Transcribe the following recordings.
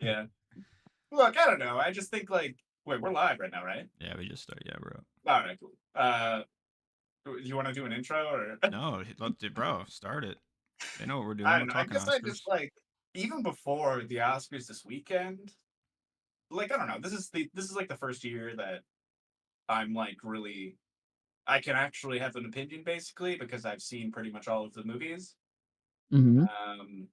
Yeah. Look, I don't know. I just think like, wait, we're live right now, right? Yeah, we just started. Yeah, bro. All right, cool. Do you want to do an intro or? No, look, dude, bro, start it. They know what we're I doing. don't We're know. I talking guess I just Oscars. like even before the Oscars this weekend. Like I don't know. This is like the first year that I'm like really I can actually have an opinion basically because I've seen pretty much all of the movies. Mhm. Um,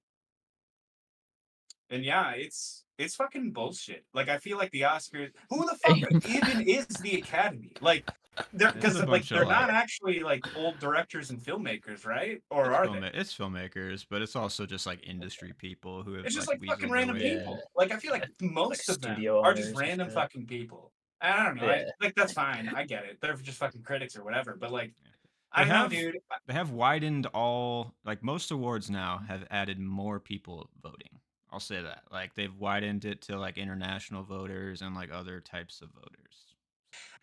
and yeah, it's fucking bullshit. Like I feel like the Oscars. Who the fuck Same. even is the Academy? Like they're It's because a like bunch of they're not like actually like old directors and filmmakers, right? Or are they? it's filmmakers, but it's also just like industry people who have It's just like like fucking weaseled their random way in. Yeah. people. Like I feel like Like most of them studio are just owners and random shit. fucking people. I don't know. I Yeah. like that's fine. I get it. They're just fucking critics or whatever. But like, Yeah. I They don't know, have dude. they have widened all like most awards now have added more people voting. I'll say that. Like they've widened it to like international voters and like other types of voters.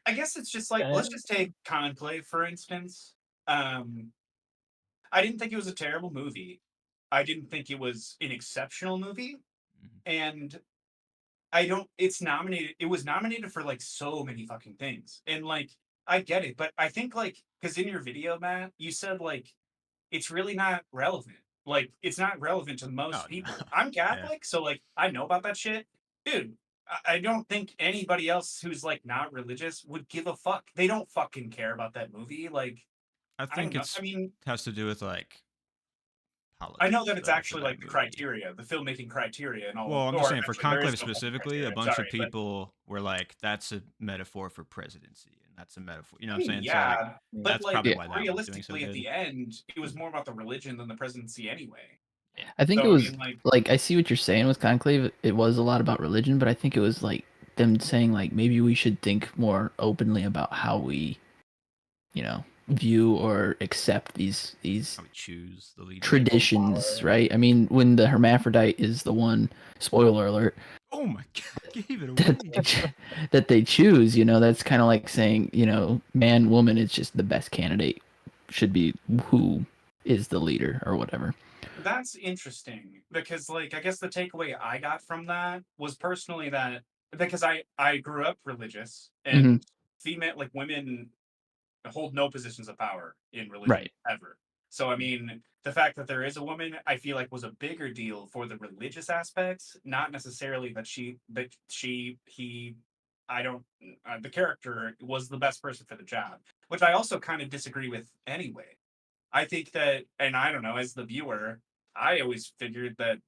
I guess it's just like let's Uh, just take Conclave for instance. Um, I didn't think it was a terrible movie. I didn't think it was an exceptional movie, Mhm. and I don't. It's nominated. It was nominated for like so many fucking things, and like I get it, but I think like because in your video, Matt, you said like it's really not relevant. Like it's not relevant to Oh most no. people. I'm Yeah. Catholic, so like I know about that shit, dude. I don't think anybody else who's like not religious would give a fuck. They don't fucking care about that movie. Like I I don't think know. I it's mean, has to do with like I know politics that it's though for actually that like the movie. criteria, the filmmaking criteria, and all. Well, I'm just Or saying for actually, there is Conclave no fucking specifically, a criteria. I'm bunch of sorry, but people were like, "That's a metaphor for presidency," and that's a metaphor. You know I what I'm mean, saying? So like, yeah, but that's like probably yeah. why that one's doing so realistically, at good. the end, it was more about the religion than the presidency anyway. I think it So I was mean, like, like I see what you're saying with Conclave. It was a lot about religion, but I think it was like them saying like maybe we should think more openly about how we, view or accept these How we choose the leaders. people in traditions, power. right? I mean, when the hermaphrodite is the one, spoiler alert, Oh my god, gave it that away. that they choose, that's kind of like saying, man, woman is just the best candidate should be who is the leader or whatever. That's interesting because, like, I guess the takeaway I got from that was personally that because I grew up religious Hmm. and female like women hold no positions of power in religion Right. ever. So I mean, the fact that there is a woman, I feel like was a bigger deal for the religious aspects, not necessarily that I don't the character was the best person for the job, which I also kind of disagree with anyway. I think that, and I don't know, as the viewer, I always figured that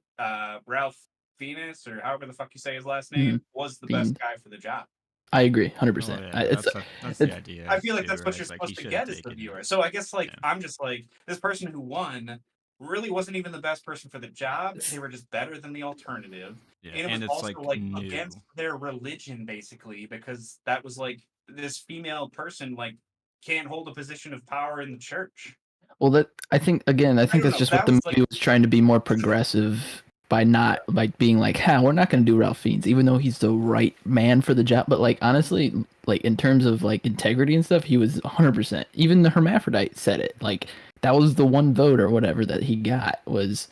Ralph Fiennes, or however the fuck you say his last Hmm. name, was the best Fiend. guy for the job. I agree, Oh 100%. yeah, that's the It's I idea feel like too, that's what right? you're It's like he supposed to should have get as the taken it. viewer. So I guess like Yeah. I'm just like this person who won really wasn't even the best person for the job. They were just better than the alternative. Yeah, And it was and it's also like like against new. their religion basically because that was like this female person like can't hold a position of power in the church. well that I think again, I I think don't that's know. just what That the was like movie was trying to be more progressive by yeah. not like being like, "Ha, we're not going to do Ralph Fiennes even though he's the right man for the job." But like honestly, like in terms of like integrity and stuff, he was 100%. Even the hermaphrodite said it. Like that was the one vote or whatever that he got was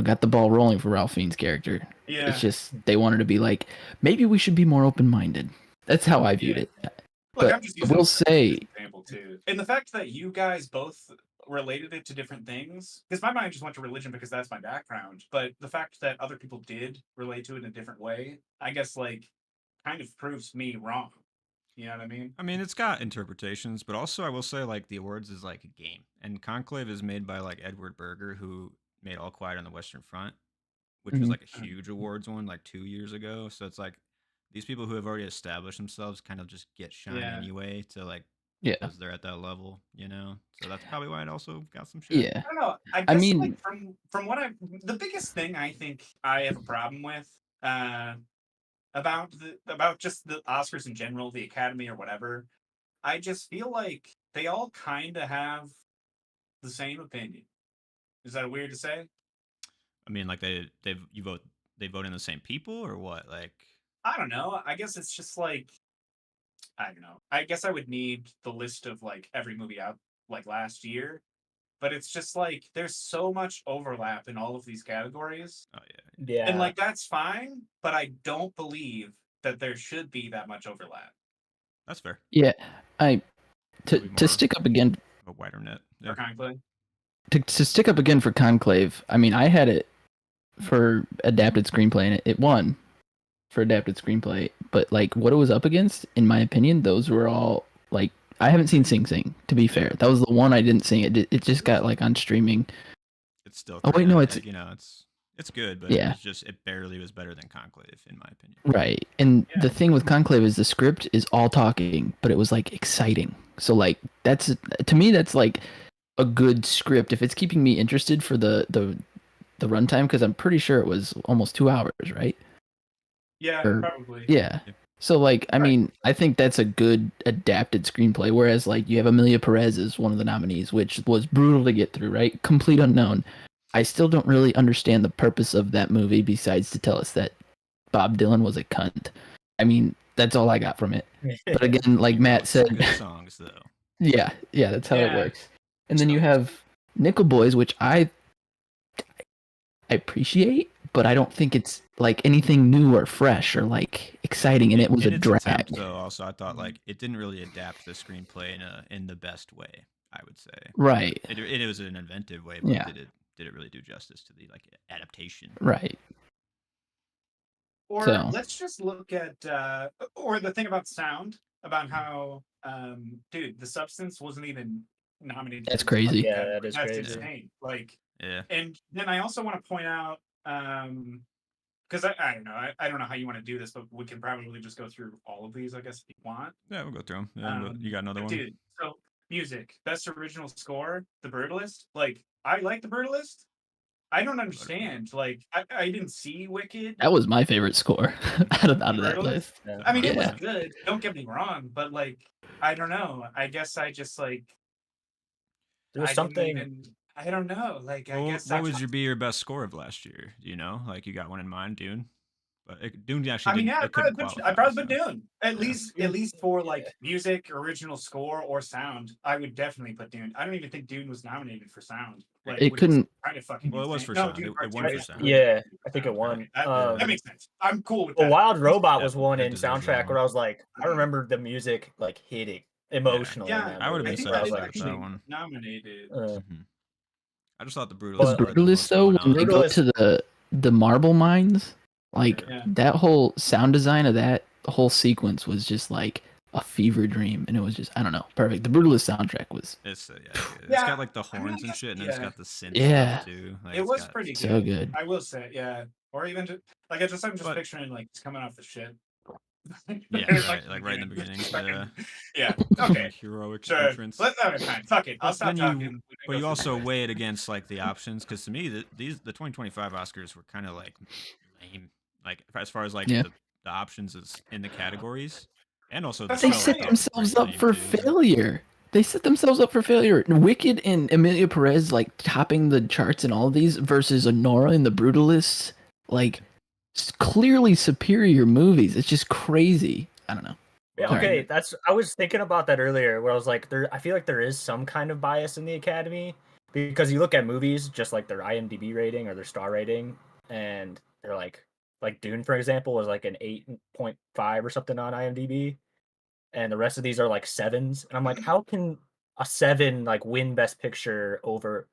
got the ball rolling for Ralph Fiennes' character. It's Yeah. just they wanted to be like, maybe we should be more open minded. That's how I viewed Yeah. it. Look, But I'm just I using will him as an say, example too. And the fact that you guys both related it to different things, because my mind just went to religion because that's my background. But the fact that other people did relate to it in a different way, I guess like kind of proves me wrong. You know what I mean? I mean, it's got interpretations, but also I will say like the awards is like a game, and Conclave is made by like Edward Berger, who made All Quiet on the Western Front, which was mhm, like a huge awards one like 2 years ago. So it's like these people who have already established themselves kind of just get shine Yeah. anyway to like yeah, because they're at that level, you know. So that's probably why it also got some shit. yeah. I don't know. I I guess like mean, from what I the biggest thing I think I have a problem with about just the Oscars in general, the Academy or whatever, I just feel like they all kind of have the same opinion. Is that weird to say? I mean, like they vote in the same people or what? Like, I don't know. I guess it's just like I don't know. I guess I would need the list of like every movie out like last year but it's just like there's so much overlap in all of these categories. Oh yeah. And Yeah. like that's fine, but I don't believe that there should be that much overlap That's fair. Yeah, I It'll be to more stick up again of a wider net. for Yeah. Conclave. to stick up again for Conclave. I mean, I had it for adapted screenplay, and it won for adapted screenplay. But like what it was up against, in my opinion, those were all like I haven't seen Sing Sing. To be fair, that was the one I didn't see. It just got like on streaming. It's still. Oh, wait, no, it's- you know, it's good, but Yeah. it barely was better than Conclave in my opinion. Right. And Yeah. the thing with Conclave is the script is all talking, but it was like exciting. So like that's to me that's like a good script if it's keeping me interested for the runtime because I'm pretty sure it was almost 2 hours, right? Yeah, Or- probably. Yeah. Yep. So like I Right. mean, I think that's a good adapted screenplay whereas like you have Amelia Perez as one of the nominees, which was brutal to get through, right? Complete unknown. I still don't really understand the purpose of that movie besides to tell us that Bob Dylan was a cunt. I mean, that's all I got from it. But again, like He Matt wrote some said, good songs though. yeah, that's how it Yeah. works. And then you have Nickel Boys, which I appreciate, but I don't think it's like anything new or fresh or like exciting. And it was in a its drag. attempt, though, also I thought like it didn't really adapt the screenplay in the best way. I would say. Right. It was an inventive way, but Yeah. did it really do justice to the like adaptation? Right. Or So- let's just look at or the thing about sound, about how dude, The Substance wasn't even nominated. That's for the crazy. Yeah, category. that is That's crazy. insane. Like, Yeah. and then I also want to point out because I don't know, I don't know how you want to do this, but we can probably just go through all of these, I guess, if you want. Yeah, we'll go through them. Yeah, but you got another one? Dude, so music, best original score, The Brutalist. Like, I like The Brutalist. I don't understand. Like, I didn't see Wicked. That was my favorite score out of that Brutalist? list. Yeah. I mean, it was Yeah. good. Don't get me wrong, but like, I don't know. I guess I just like There was I didn't something. even- I don't know. Like, I Well, guess what would be your best score of last year? Do you know? Like you got one in mind, Dune? But Dune actually. I mean, yeah, it couldn't qualify, I probably put so. Dune. At Yeah. least for like music, original score, or sound, I would definitely put Dune. I don't even think Dune was nominated for sound. Like, It which is couldn't- kind of fucking. Well, it was insane. for No, sound. Dune It Part won Two for is sound. for Yeah, I think it sound. won. That makes sense. I'm cool with But that. Wild Robot Yeah, was one it in deserves that soundtrack one. where I was like, I remember the music like hitting emotionally. Yeah, in that I would've movie. been I think sad I that was is with like, actually that one. nominated. Mhm. I just thought the Brutalist. The But- score had the Brutalist most though, going when they on. go Brutalist- to the marble mines, like Yeah. that whole sound design of that whole sequence was just like a fever dream, and it was just I don't know, perfect. The Brutalist soundtrack was It's it's Yeah, got like the I mean, I horns and guess- shit, and then it's yeah. got the synth Yeah. stuff too. Like, It it's was got- pretty so good. good. I will say, yeah. Or even just like I'm just But- picturing like it's coming off the shit. Yeah, It's right, like right in the beginning, Fucking- yeah. yeah. Okay. Heroic Sure. entrance. Okay, fine. Fuck it. I'll But stop then talking. you- We can But go you through also this. weigh it against like the options because to me the 2025 Oscars were kind of like lame. Like as far as like Yeah. the options is in the categories, and also the That's They what show I set thought was themselves pretty up lame, for too. failure. They set themselves up for failure. Wicked and Amelia Perez like topping the charts in all of these versus Honora and the Brutalists, like clearly superior movies. It's just crazy. I don't know. Yeah, Sorry. okay, I was thinking about that earlier where I was like I feel like there is some kind of bias in the Academy because you look at movies just like their IMDb rating or their star rating and they're like Dune for example was like an 8.5 or something on IMDb and the rest of these are like 7s and I'm like how can a 7 like win best picture over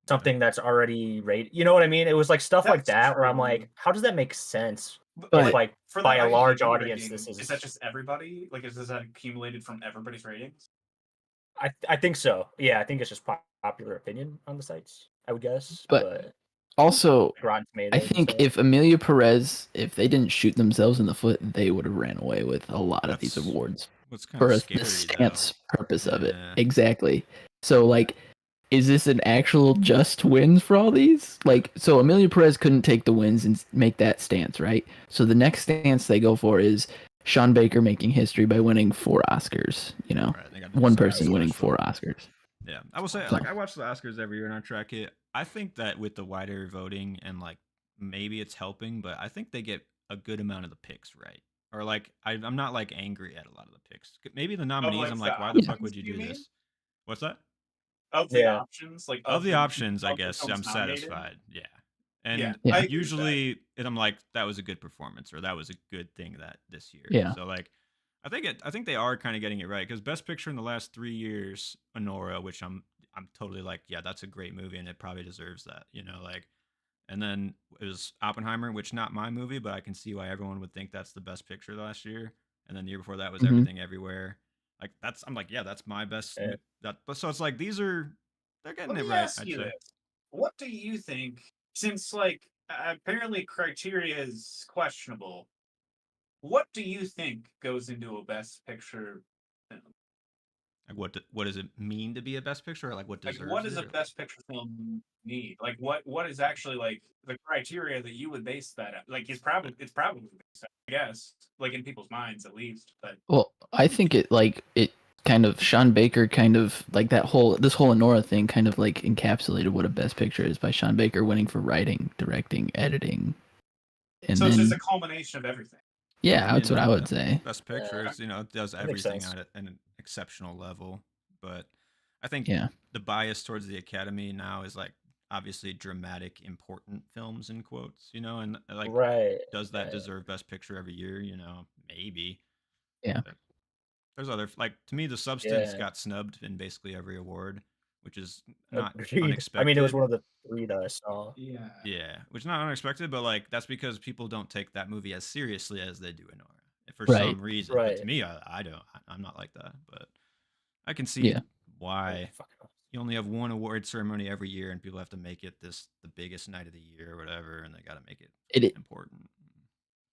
something that's already rated? You know what I mean? It was like stuff like That's that where I'm true. like how does that make sense? But- If like For by that a large IMDb audience, rating, this is that just everybody? Like, is that accumulated from everybody's ratings? I think so. Yeah, I think it's just popular opinion on the sites. I would guess, But- but Also, Rotten Tomatoes. I and think stuff. if Amelia Perez, if they didn't shoot themselves in the foot, they would have ran away with a lot of these That's awards What's kind for of the scary stance purpose of it. Yeah. Exactly. So like, is this an actual just wins for all these? Like, so Amelia Perez couldn't take the wins and make that stance, right? So the next stance they go for is Sean Baker making history by winning 4 Oscars. You know, Right, they got to one decide person who's winning special. 4 Oscars. Yeah, I will say, So- like, I watch the Oscars every year and I track it. I think that with the wider voting and like maybe it's helping, but I think they get a good amount of the picks right. Or like, I'm not like angry at a lot of the picks. Maybe the nominees, like I'm like, the why the fuck options, would you you do mean? this? What's that? of the Yeah. options, like Of the options, I of the guess films I'm nominated. satisfied. Yeah. Yeah, And Yeah. I agree with that. usually I'm like, that was a good performance or that was a good thing that this year. Yeah. So like I think they are kind of getting it right because Best Picture in the last 3 years, Honora, which I'm totally like, yeah, that's a great movie and it probably deserves that, you know, like. And then it was Oppenheimer, which not my movie, but I can see why everyone would think that's the best picture last year. And then the year before that was Mhm. Everything Everywhere. Like I'm like, yeah, that's my best. Yeah. That, but so it's like they're getting Let it me right, ask I'd you say. this: what do you think? Since like apparently criteria is questionable, what do you think goes into a best picture film? Like what does it mean to be a best picture, or like what Like, what deserves does it, a or like best picture film need? Like, what is actually like the criteria that you would base that at? Like, it's probably based, I guess, like in people's minds at least. But Well, I think it kind of Sean Baker kind of like this whole Honora thing kind of like encapsulated what a best picture is by Sean Baker winning for writing, directing, editing, and so it's just then a culmination of everything. yeah, I that's mean, what I would yeah, say. best picture Yeah. is, you know, it does That makes everything sense. at an exceptional level. But I think Yeah. the bias towards the Academy now is like obviously dramatic, important films in quotes, you know, and like Right. does that Yeah. deserve best picture every year? You know, maybe. Yeah. But there's other like to me, The Substance Yeah. got snubbed in basically every award, which is not Agreed. I mean, it was unexpected. one of the 3 that I saw. Yeah. Yeah, which is not unexpected, but like that's because people don't take that movie as seriously as they do Nora for Right. some reason. But to Right. me, I don't. I'm not like that. But I can see Yeah. Oh, why fucking awesome. you only have one award ceremony every year, and people have to make it the biggest night of the year or whatever, and they got to make it It important.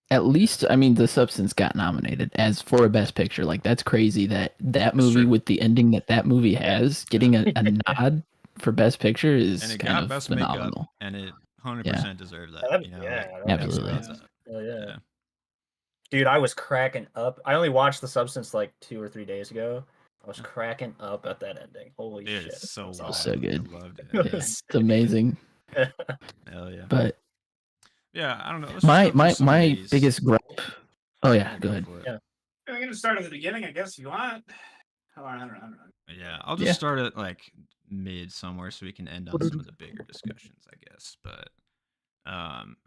at least I mean The Substance got nominated as for a best picture. Like that's crazy that That's movie true. with the ending that movie has getting a nod for best picture And is it kind got of best makeup, phenomenal. and it Yeah. 100% deserved that. You know, Yeah, like that makes everyone Absolutely. knows sense. that. Hell yeah. Yeah. Dude, I was cracking up. I only watched The Substance like 2 or 3 days ago. I was Yeah. cracking up at that ending. Holy It is shit. so That was wild. So awesome. good. I loved it. It Yeah. was It's amazing. sick. Hell yeah. But Yeah, I don't know. Let's just my go through my some of my these. biggest gripe. Oh yeah, Yeah, go go ahead. for it. Yeah. We're gonna start at the beginning, I guess, if you want. I don't know. Yeah, I'll just Yeah. start at like mid somewhere so we can end on some of the bigger discussions, I guess. But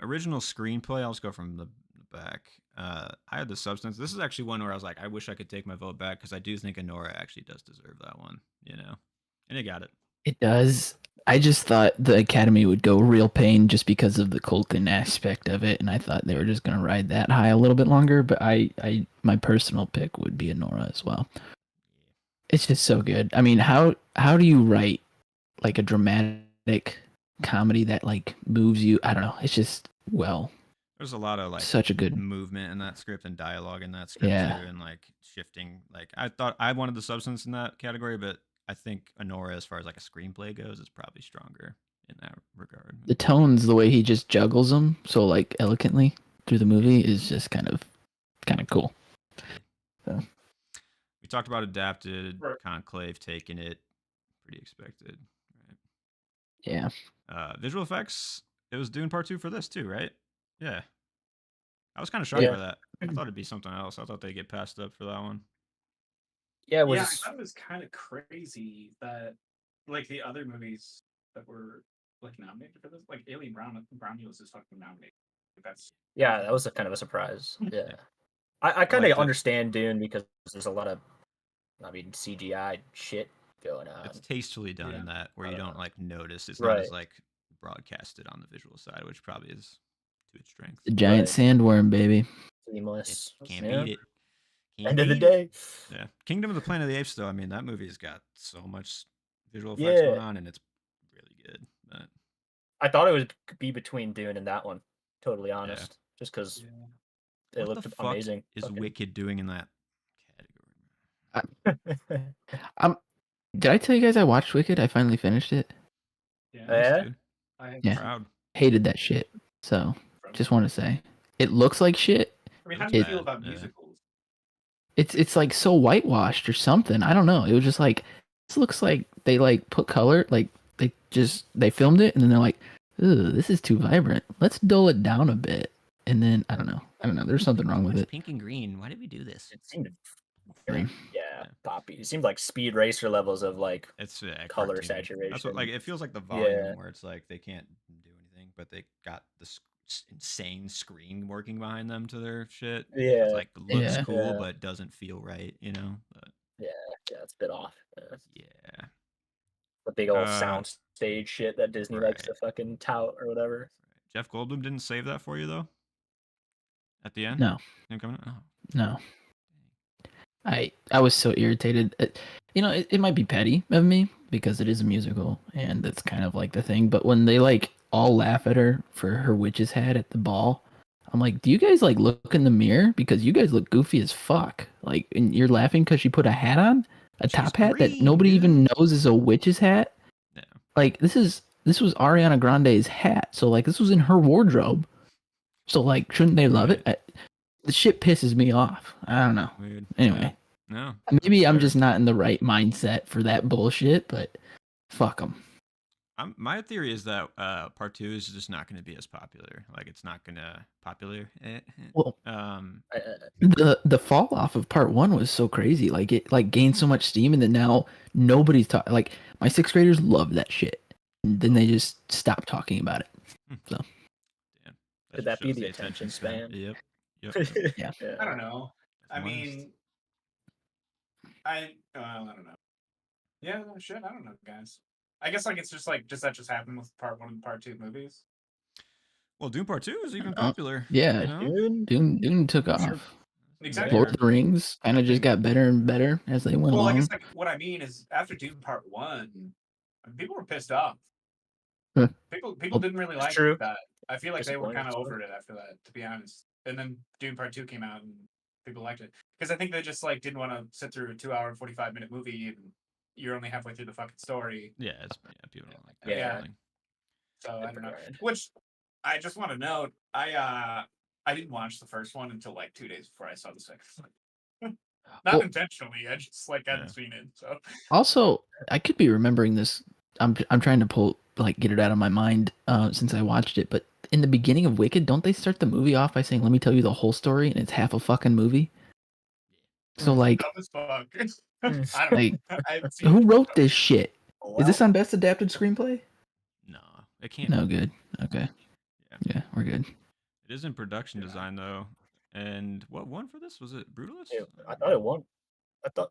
original screenplay, I'll just go from the back. I had The Substance. This is actually one where I was like, I wish I could take my vote back because I do think Honora actually does deserve that one, you know, and it got it. It does. I just thought the Academy would go real pain just because of the Culkin aspect of it, and I thought they were just gonna ride that high a little bit longer. But my personal pick would be Nora as well. It's just so good. I mean, how do you write like a dramatic comedy that like moves you? I don't know. It's just There's a lot of like such a good. movement in that script and dialogue in that script Yeah. too, and like shifting. Like I thought I wanted The Substance in that category, but I think Honora, as far as like a screenplay goes, is probably stronger in that regard. The tones, the way he just juggles them so like eloquently through the movie is just kind of cool. So. We talked about adapted, Right. Conclave taking it, pretty expected. Right? Yeah. Visual effects, it was Dune Part 2 for this too, right? Yeah. I was kind of shocked Yeah. by that. I thought it'd be something else. I thought they'd get passed up for that one. Yeah, it Yeah, I was thought it was kind of crazy that like the other movies that were like nominated for this, like Alien Brownie was just fucking nominated. That's yeah, that was a kind of a surprise. Yeah. Yeah. I kind liked of it. understand Dune because there's a lot of CGI shit going on. It's tastefully done in Yeah. that where you don't like notice. It's not Right. as like broadcasted on the visual side, which probably is to its strength. The giant Right. sandworm, baby. Seamless. Can't Yeah. beat it. Can't End of the beat it. day. Yeah. Kingdom of the Planet of the Apes, though, I mean, that movie's got so much visual effects going Yeah. on, and it's really good. But I thought it would be between Dune and that one. Totally honest. Just because yeah. it what looked the fuck amazing. is Fucking- Wicked doing in that Did I tell you guys I watched Wicked? I finally finished it. Yeah. Nice, Yeah? dude. I, Yeah. Proud. Hated that shit. So just want to say, it looks like shit. I mean, how It's do you bad, feel about yeah. musicals? It's like so whitewashed or something. I don't know. It was just like this looks like they like put color, like they filmed it and then they're like, "Ooh, this is too vibrant. Let's dull it down a bit." And then I don't know. There's something wrong with it. Pink and green. Why did we do this? It seemed very, yeah. Yeah, poppy. It seemed like Speed Racer levels of like It's color cartoony. That's what, saturation. like, it feels like the Yeah. volume where it's like they can't do anything, but they got this insane screen working behind them to their shit. Yeah. It's like looks Yeah. cool, Yeah. but doesn't feel right, you know. But Yeah, it's a bit off. yeah, The big old Uh, sound stage shit that Disney likes to right. fucking tout or whatever. Jeff Goldblum didn't save that for you though. At the end, No, him coming. Oh, no. I was so irritated. It might be petty of me because it is a musical and that's kind of like the thing. But when they like all laugh at her for her witch's hat at the ball, I'm like, do you guys like look in the mirror because you guys look goofy as fuck? Like, and you're laughing because she put a hat on, a She's top hat that green, nobody dude. even knows is a witch's hat. Yeah. Like this was Ariana Grande's hat, so like this was in her wardrobe. So like, shouldn't they love it? The shit pisses me off. I don't know. Weird. Anyway. No. Maybe I'm fair. just not in the right mindset for that bullshit, but fuck them. My theory is that part 2 is just not going to be as popular. Like it's not going to popular. Well, Um, the fall off of part 1 was so crazy. Like it like gained so much steam, and then now nobody's talking. Like my 6th graders love that shit, and then they just stopped talking about it. So damn. Could just that be shows the attention span? Yep. Yeah. I don't know. I I'm honest. mean, I don't know. Yeah, shit. I don't know, guys. I guess like it's just like that just happened with part 1 and part 2 movies. Well, Doom Part 2 is even Oh, popular. yeah. You know? Dune took Sure. off. Exactly. Lord of the Rings kind of just got better and better as they went Well, I along. guess like what I mean is after Doom Part 1, people were pissed off. Huh. People didn't really like true. that. I feel like they were kind of Disappointed, over it after that, to be honest. And then Doom Part 2 came out and people liked it because I think they just like didn't want to sit through a 2 hour and 45-minute movie and you're only halfway through the fucking story. Yeah, people don't like that. Yeah. feeling. So I don't know. Grind. Which I just want to note, I didn't watch the first one until like 2 days before I saw the second one. Not Well- intentionally. I just like hadn't seen it. So Also, I could be remembering this. I'm trying to get it out of my mind since I watched it. But in the beginning of Wicked, don't they start the movie off by saying, "Let me tell you the whole story," and it's half a fucking movie? So like, dumb as fuck. I don't like, know. I haven't seen who it. wrote this shit? Oh, Is this well. on Best Adapted Screenplay? No, it can't. No, good. Okay. Yeah, we're good. It is in production Yeah. design though. And what won for this? Was it Brutalist? Yeah, I thought it won.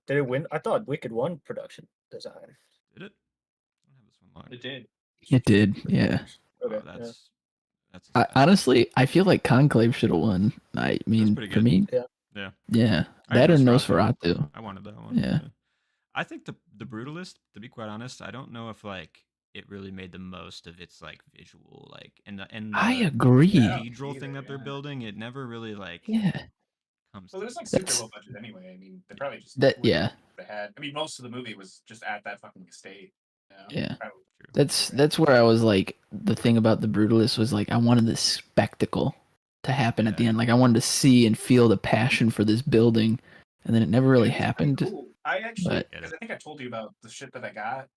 Did it win? I thought Wicked won production design. Did it? I don't have this one locked. It did. It did. Yeah. Oh, Okay. that's Honestly, I feel like Conclave should have won. I mean, pretty for good. me, Yeah. yeah, I that or had Nosferatu. I wanted that one. Yeah. I think the Brutalist, to be quite honest, I don't know if like it really made the most of its like visual, like and the I agree. cathedral thing either, that they're yeah. building. It never really like Yeah. comes. Well, to there's like me. super That's- low budget anyway. I mean, they probably just That went yeah. with what they had. I mean, most of the movie was just at that fucking estate. You know? Yeah. Probably. True. That's where I was like, the thing about the Brutalist was like I wanted this spectacle to happen at the Yeah. end. Like I wanted to see and feel the passion for this building, and then it never really It's pretty happened. Cool. I actually, but- because I think I told you about the shit that I got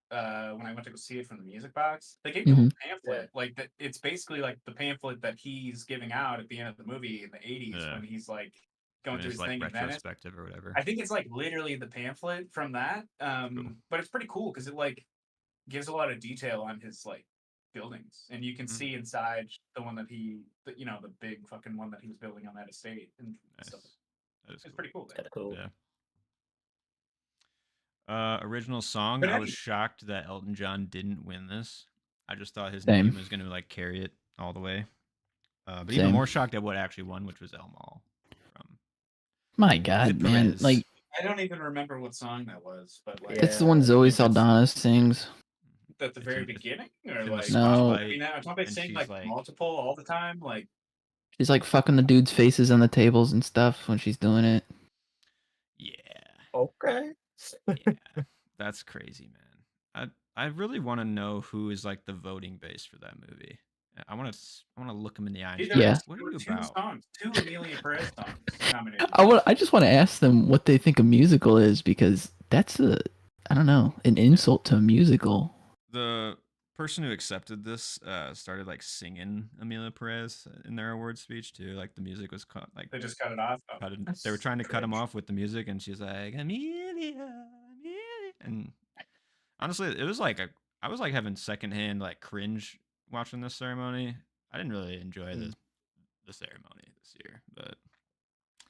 when I went to go see it from the music box. They gave me a Mhm. pamphlet, like that. It's basically like the pamphlet that he's giving out at the end of the movie in the '80s Yeah. when he's like going And through it's his like thing in Venice. retrospective or whatever. I think it's like literally the pamphlet from that. Cool. But it's pretty cool because it like gives a lot of detail on his like buildings, and you can see inside the one that the big fucking one that he was building on that estate and Nice. stuff. That is It's pretty cool. Kind of cool. Yeah. Original song. But I was any- shocked that Elton John didn't win this. I just thought his Same. name was gonna like carry it all the way. But Same. even more shocked at what actually won, which was El Mal from. My God, man! Perez. Like I don't even remember what song that was, but like it's the one Zoe Saldana sings. at the It's very in the- beginning, it's or in the like No. I spotlight, mean, don't they and sing she's like, like- multiple all the time? Like She's like fucking the dude's faces on the tables and stuff when she's doing it. Yeah, Okay. yeah, that's crazy, man. I really want to know who is like the voting base for that movie. I want to look him in the eye. And Either be like, Yeah. What there are were you two about? songs, two Amelia Perez songs nominated. I just want to ask them what they think a musical is because that's I don't know, an insult to a musical. The person who accepted this started like singing Amelia Perez in their award speech too. Like the music was like They just cut it off. Oh, they were trying to cut him cringe. off with the music, and she's like Amelia, Amelia, and honestly, it was like I was like having secondhand like cringe watching this ceremony. I didn't really enjoy the ceremony this year, but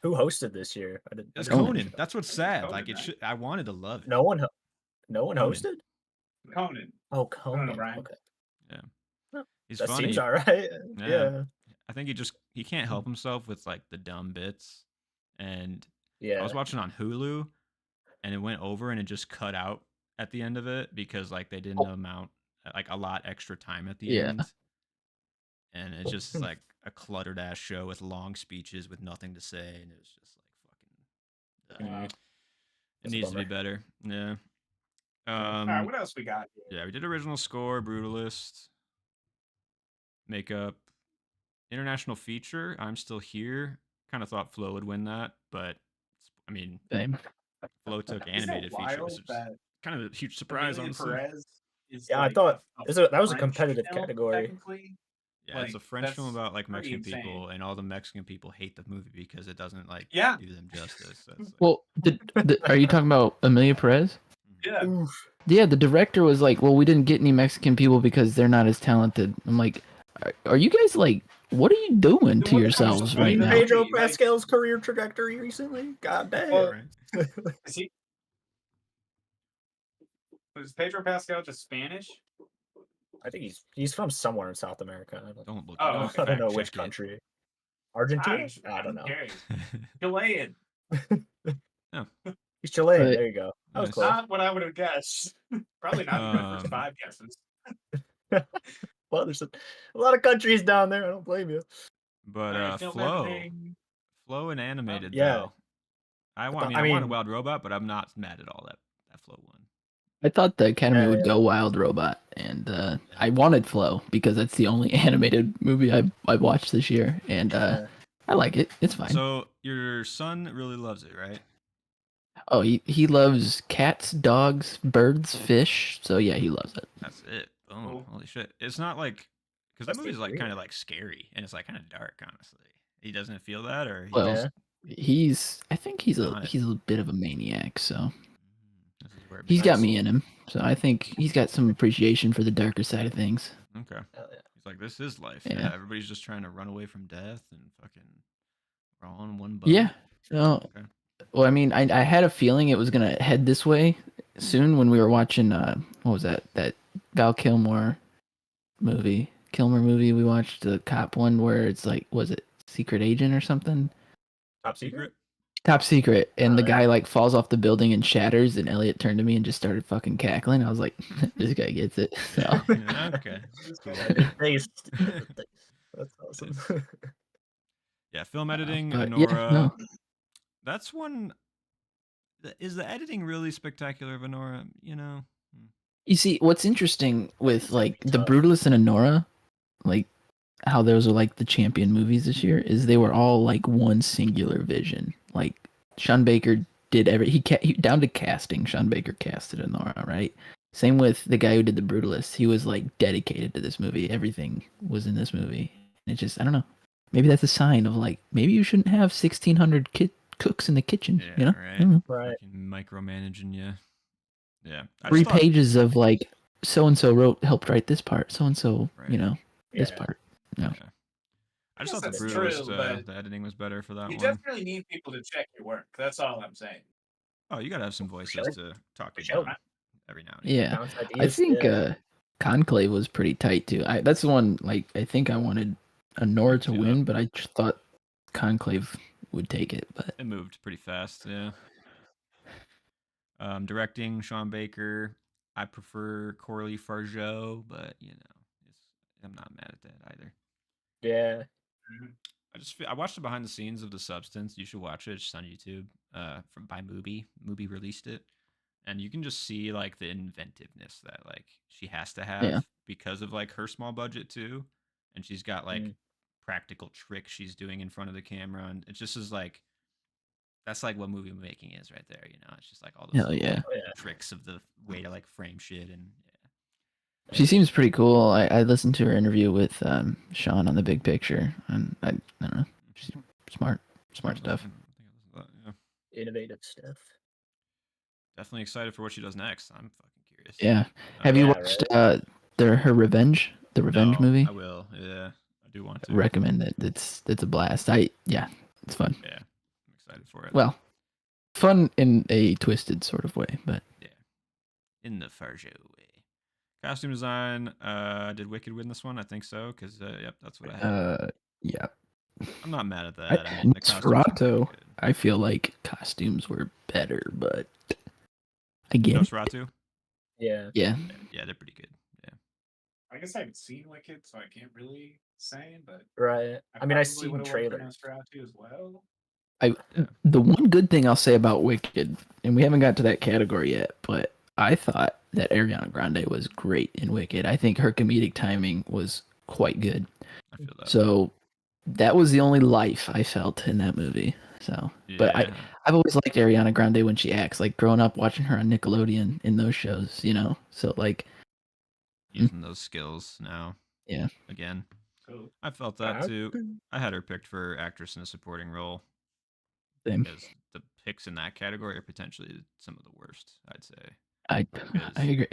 Who hosted this year? it was Conan. Conan. That's what's sad. Conan, Like it right? should. I wanted to love it. No one Conan. hosted. Conan. Oh, Conan. O'Brien. Okay, Yeah, Well, he's that funny. seems all right. Yeah. Yeah. I think he can't help himself with like the dumb bits. And I Yeah. was watching on Hulu, and it went over and it just cut out at the end of it because like they didn't amount like a lot extra time at the Yeah. end, and it's just like a cluttered ass show with long speeches with nothing to say, and it was just like fucking. Wow. It That's a needs to be bummer. better. Yeah. All right, what else we got? Yeah, we did original score, Brutalist, makeup, international feature. I'm Still Here. Kind of thought Flo would win that, but I mean, Same. Flo took Isn't that animated feature, wild which is that kind of a huge surprise, Amelia honestly. Perez is Yeah, I like thought that was a French competitive film, category. technically. Yeah, it's a Like, French film that's about like pretty Mexican insane. people, and all the Mexican people hate the movie because it doesn't like Yeah. do them justice. That's, like, Well, are you talking about Amelia Perez? Yeah. Oof. Yeah, the director was like, "Well, we didn't get any Mexican people because they're not as talented." I'm like, "Are you guys like, what are you doing to What yourselves comes right to now?" Pedro Like- Pascal's career trajectory recently. God damn. Well, right? Was Pedro Pascal just Spanish? I think he's from somewhere in South America. Don't look. Oh, don't okay. I don't know fact which check it. country. Argentina? I don't know. Chilean. He's Chilean. But- There you go. That was Nice. close. Not what I would have guessed. Probably not in my first 5 guesses. Well, there's a lot of countries down there. I don't blame you. But Alright, film Flo editing. and animated Yeah. though. I thought- wanted mean- Wild Robot, but I'm not mad at all that Flo won. I thought the Academy would Yeah. go Wild Robot, and I wanted Flo because that's the only animated movie I watched this year, and Yeah. I like it. It's fine. So your son really loves it, right? Oh, he loves cats, dogs, birds, fish. So yeah, he loves it. That's it. Boom. Cool. Holy shit. It's not like because that That's the movie's like agreement. kind of like scary and it's like kind of dark, honestly. He doesn't feel that, or he Well, just I think he's Got it. a bit of a maniac. So this is where it he's got becomes- me in him. So I think he's got some appreciation for the darker side of things. Okay. Hell yeah. He's like, this is life. Yeah. Yeah. Everybody's just trying to run away from death and fucking we're all in one boat. Yeah. So Okay. well, I mean, I had a feeling it was gonna head this way soon when we were watching what was that Val Kilmer movie we watched, the cop one where it's like, was it Secret Agent or something? Top secret? Top Secret, and the Oh, yeah. guy like falls off the building and shatters, and Elliot turned to me and just started fucking cackling. I was like, this guy gets it. So Yeah, okay. Cool. Face. That's awesome. Yeah, film editing, but Nora. yeah, no. That's one. Is the editing really spectacular, Venora? You know? You see, what's interesting with gonna like be the tough. Brutalist and Honora, like how those are like the champion movies this year, is they were all like one singular vision. Like Sean Baker did he down to casting. Sean Baker casted Honora, right? Same with the guy who did the Brutalist. He was like dedicated to this movie. Everything was in this movie. And it just, I don't know. Maybe that's a sign of like, maybe you shouldn't have 1,600 cooks in the kitchen. Yeah, you know? right. I don't know. Right. Fucking micromanaging you. Yeah. I 3 just thought- pages of like, so and so helped write this part. So and so, Right. you know, this Yeah. part. No. Yeah. I just guess thought the that's Brutalist, true, but the editing was better for that You one. definitely need people to check your work. That's all I'm saying. Oh, you gotta have some voices Sure. to talk to Sure. down every now and again. Yeah. Bounce I ideas, think yeah. Conclave was pretty tight too. That's the one, like, I think I wanted Honora to Yeah. win, but I just thought Conclave would take it. But It moved pretty fast, yeah. Directing Sean Baker. I prefer Corley Fargeau, but you know, I'm not mad at that either. Yeah. I watched the behind the scenes of The Substance. You should watch it. It's just on YouTube. By Mubi. Mubi released it, and you can just see like the inventiveness that like she has to have Yeah. because of like her small budget too, and she's got like Mm. practical tricks she's doing in front of the camera, and it just is like that's like what movie making is right there. You know, it's just like all those hell little, yeah. like, Oh, yeah. tricks of the way to like frame shit and yeah. She seems pretty cool. I listened to her interview with Sean on The Big Picture, and I don't know. She's smart stuff. Yeah. Innovative stuff. Definitely excited for what she does next. I'm fucking curious. Yeah. Have you Yeah, watched her Revenge? The Revenge No, movie? I will. Yeah, I do want to. Recommend it. It's a blast. It's fun. Yeah, I'm excited for it. Well, fun in a twisted sort of way, but Yeah, in the Farjo way. Costume design. Did Wicked win this one? I think so. Cause yep, that's what I had. yeah. I'm not mad at that. I mean, the costumes are pretty Nosferatu. good. I feel like costumes were better, but again, Nosferatu. Yeah. yeah. Yeah, they're pretty good. Yeah. I guess I haven't seen Wicked, so I can't really say, but Right. I mean, probably I've seen would've went for trailers. Nosferatu as well. The one good thing I'll say about Wicked, and we haven't got to that category yet, but I thought that Ariana Grande was great in Wicked. I think her comedic timing was quite good. I feel that. So that was the only life I felt in that movie. So, but Yeah. I've always liked Ariana Grande when she acts. Like growing up watching her on Nickelodeon in those shows, you know. So like using those skills now. Yeah. Again, Cool. I felt that too. I had her picked for actress in a supporting role Same. because the picks in that category are potentially some of the worst. I'd say. I Because agree.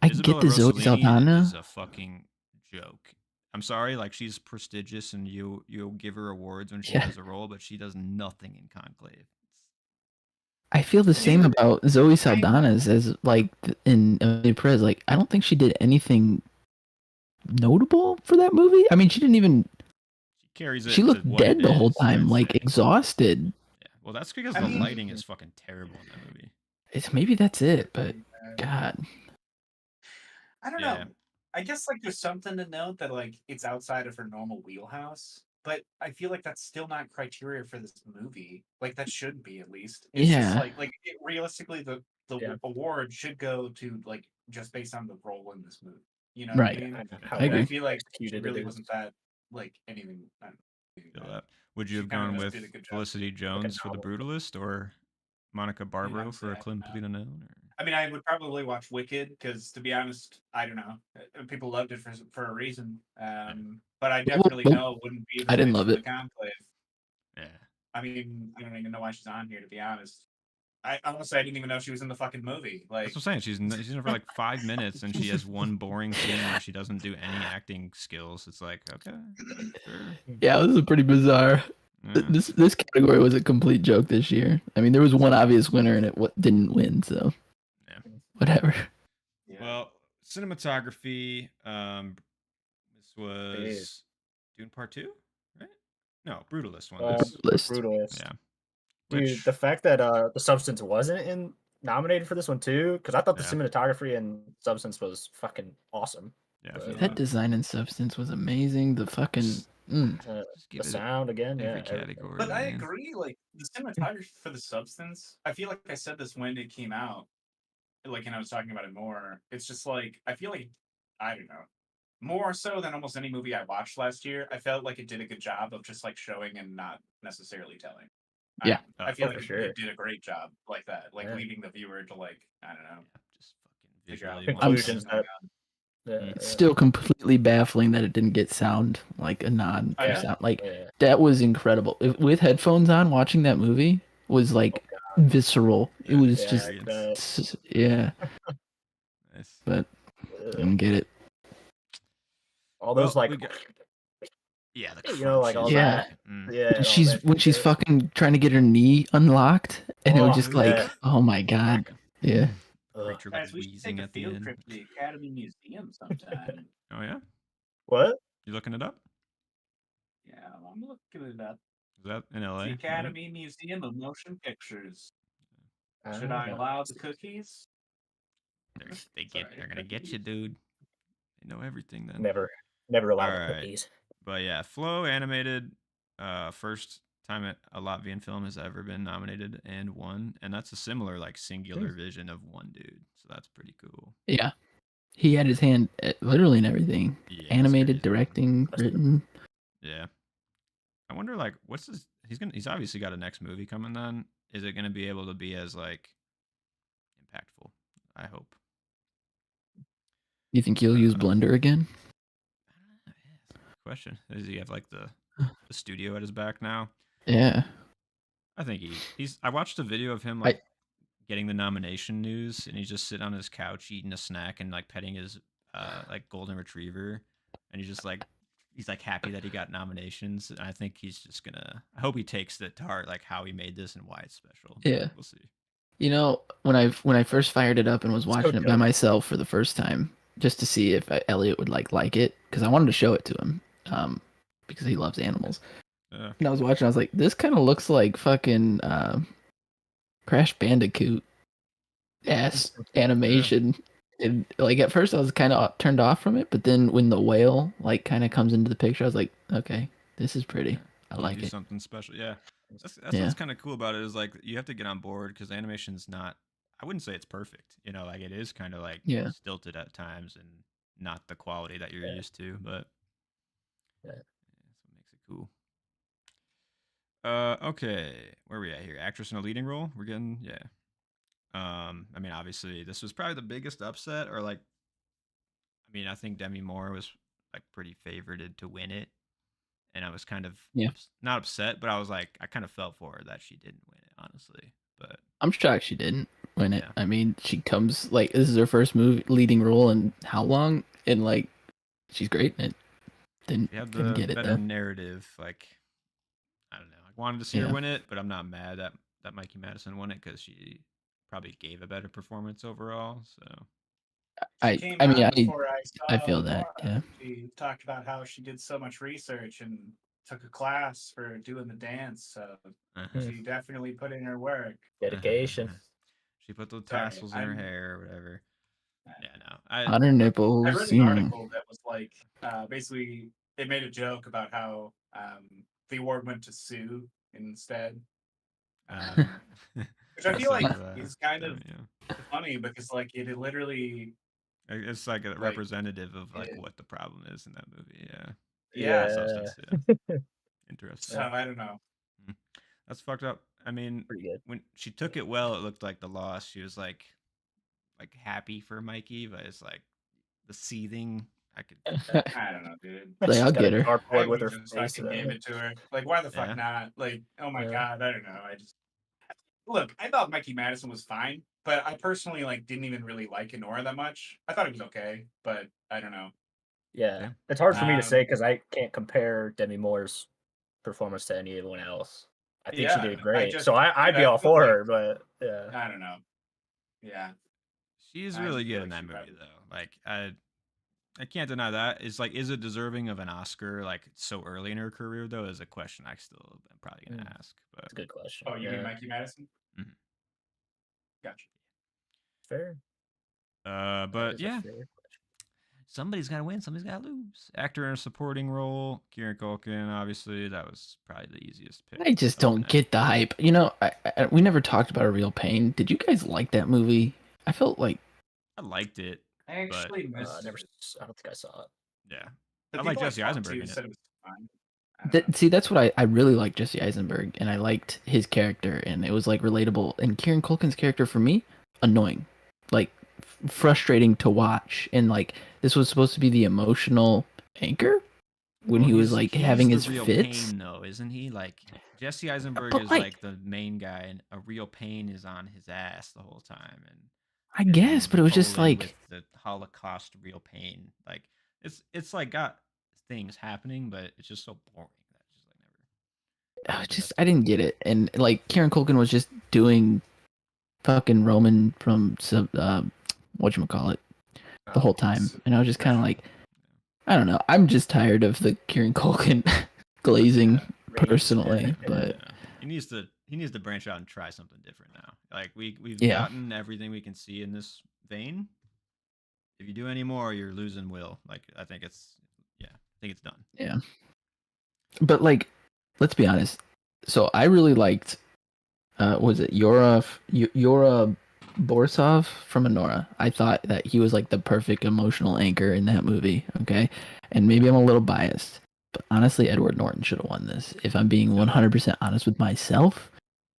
I Isabella get the Zoe Rossellini Saldana. is a fucking joke. I'm sorry, like she's prestigious and you'll give her awards when she Yeah. has a role, but she does nothing in Conclave. I feel the same Yeah. about Zoe Saldana's as like in Emily Perez. Like I don't think she did anything notable for that movie. I mean, she didn't even. She carries it. She to looked what dead it the whole is, time, I'd like say. exhausted. Yeah. Well, that's because I the mean- lighting is fucking terrible in that movie. It's maybe that's it, but God, I don't Yeah. know. I guess like there's something to note that like it's outside of her normal wheelhouse, but I feel like that's still not criteria for this movie. Like that should be at least. It's just Yeah. like realistically the Yeah. award should go to like just based on the role in this movie. You know Right. what I mean? How I agree. I feel like she executed really it wasn't is. that like anything. Feel that. Would you She have kinda gone just with did a good job. Felicity Jones for The novel. Brutalist or Monica Barbaro for A sad Clean about Complete Unknown? Or... I mean, I would probably watch Wicked because, to be honest, I don't know. People loved it for a reason. But I definitely know it wouldn't be the I didn't bitch love from the it. Conclave. Yeah. I mean, I don't even know why she's on here, to be honest. I honestly, I didn't even know she was in the fucking movie. Like, That's what I'm saying. She's in there for like 5 minutes, and she has one boring scene where she doesn't do any acting skills. It's like, okay, sure. Yeah, this is pretty bizarre. Yeah. This category was a complete joke this year. I mean, there was one obvious winner, and it didn't win. So, Yeah. whatever. yeah. Well, cinematography. This was Dune Part 2, right? No, Brutalist one. This. Brutalist. Yeah. Dude, Which the fact that the Substance wasn't nominated for this one too, because I thought the Yeah. cinematography and Substance was fucking awesome. yeah, I But- feel That that. design and substance was amazing. The fucking Just give The it sound again, every yeah. category. But I man. agree. Like the cinematography for the Substance, I feel like I said this when it came out. Like, and I was talking about it more. It's just like I feel like I don't know. More so than almost any movie I watched last year, I felt like it did a good job of just like showing and not necessarily telling. Yeah. I feel Oh, like for it, sure. it did a great job like that, like Yeah. leaving the viewer to like I don't know. Just fucking Figure out visually. I'm Conclusions what's going that on. yeah, Still completely baffling that it didn't get sound like a nod for Yeah. sound. Like yeah. that was incredible. With headphones on, watching that movie was like visceral. It Yeah, was yeah, just experience. yeah. Nice. But I don't get it. all those Well, like we got- Yeah, the you know, like all crunches, Yeah. like, yeah, and all She's that when she's shit. fucking trying to get her knee unlocked, and it was Oh, just like, yeah. oh my god, yeah. Ugh. Creature Guys, was we should wheezing take a at the field end. trip to the Academy Museum sometime. Oh yeah, What? you looking it up? Yeah, I'm looking it up. Is that in LA? It's the right? Academy Museum of Motion Pictures. Should don't I know. allow the cookies? They're Sorry, gonna get you, dude. They know everything then. Never allow the Alright. cookies. But yeah, Flow animated, first time a Latvian film has ever been nominated and won, and that's a similar like singular vision of one dude. So that's pretty cool. Yeah. He had his hand literally in everything. Yeah, it's Animated, crazy. directing, written. Yeah. I wonder like what's his he's obviously got a next movie coming then. Is it gonna be able to be as like impactful? I hope. You think he'll use Blender again? Question: does he have like the studio at his back now? Yeah. I think he's. I watched a video of him I like getting the nomination news, and he's just sitting on his couch eating a snack and like petting his like golden retriever, and he's like happy that he got nominations. And I think he's just gonna. I hope he takes it to heart, like how he made this and why it's special. But Yeah. we'll see. You know, when I first fired it up and was So watching it by good. myself for the first time, just to see if Elliot would like it, because I wanted to show it to him, because he loves animals. Yeah. And I was watching, I was like, this kind of looks like fucking Crash Bandicoot ass animation. And like at first I was kind of turned off from it, but then when the whale like kind of comes into the picture, I was like, okay, this is pretty. I You like do it. something special. Yeah, that's Yeah. what's kind of cool about it is like you have to get on board because animation's not. I wouldn't say it's perfect. You know, like it is kind of like Yeah. stilted at times and not the quality that you're Yeah. used to, but Yeah. that's what makes it cool. Okay, where are we at here? Actress in a leading role. We're getting I mean, obviously, this was probably the biggest upset, or like, I mean, I think Demi Moore was like pretty favorited to win it, and I was kind of Yeah. not upset, but I was like, I kind of felt for her that she didn't win it, honestly. But I'm shocked she didn't win it. Yeah. I mean, she comes like this is her first movie leading role in how long? And like, she's great in it. you have Couldn't the get it better though. narrative. Like, I don't know. I wanted to see her Yeah. win it, but I'm not mad that Mikey Madison won it because she probably gave a better performance overall. So She came I mean, out before I I saw feel that. Nora. Yeah. She talked about how she did so much research and took a class for doing the dance. So she definitely put in her work. Dedication. She put the Sorry, tassels in her hair or whatever. Yeah, no. On her I nipples. read an article that was like, basically, it made a joke about how the award went to Sue instead. Which I feel like is kind of funny because like it literally it's like a like, representative of like it, what the problem is in that movie. Yeah. yeah. Substance. Yeah. Interesting. So I don't know. That's fucked up. I mean, Pretty good. when she took it well, it looked like the loss. She was like happy for Mikey, but it's like the seething. I could. I don't know, dude. Like, I'll get her. I Dartboard with her just face. fucking gave it to her. Like, why the fuck Yeah. not? Like, oh my Yeah. god, I don't know. I just look. I thought Mikey Madison was fine, but I personally like didn't even really like Honora that much. I thought it was okay, but I don't know. Yeah. It's hard for me to say because I can't compare Demi Moore's performance to anyone else. I think she did great. So I'd be all for her, but yeah. I don't know. Yeah. She's really good in that movie though. Like I can't deny that. It's like, is it deserving of an Oscar like so early in her career though? Is a question I still am probably gonna ask. But That's a good question. Oh, you mean Mikey Madison? Mm-hmm. Gotcha. Fair. But yeah. Somebody's got to win. Somebody's got to lose. Actor in a supporting role, Kieran Culkin. Obviously, that was probably the easiest pick. I just don't get the hype. You know, we never talked about A Real Pain. Did you guys like that movie? I felt like I liked it. I actually I don't think I saw it. Yeah, I like Jesse Eisenberg in it. Said it was fine. See, that's what I really like Jesse Eisenberg, and I liked his character, and it was like relatable. And Kieran Culkin's character for me, annoying, like frustrating to watch, and like this was supposed to be the emotional anchor when he was like having his real fits. Pain, though, isn't he? Like Jesse Eisenberg is like the main guy, and a real pain is on his ass the whole time. And I guess, but it was just like with the Holocaust real pain. Like it's like got things happening, but it's just so boring that it's just like never. I didn't get it, and like Kieran Culkin was just doing fucking Roman from whatchamacallit the whole time, and I was just kind of like, I don't know. I'm just tired of the Kieran Culkin glazing personally, but he needs to branch out and try something different now. Like we've gotten everything we can see in this vein. If you do any more, you're losing Will. Like I think it's done. Yeah. But like, let's be honest. So I really liked was it Yora Borisov from Honora. I thought that he was like the perfect emotional anchor in that movie, okay? And maybe I'm a little biased, but honestly Edward Norton should have won this. If I'm being 100% honest with myself,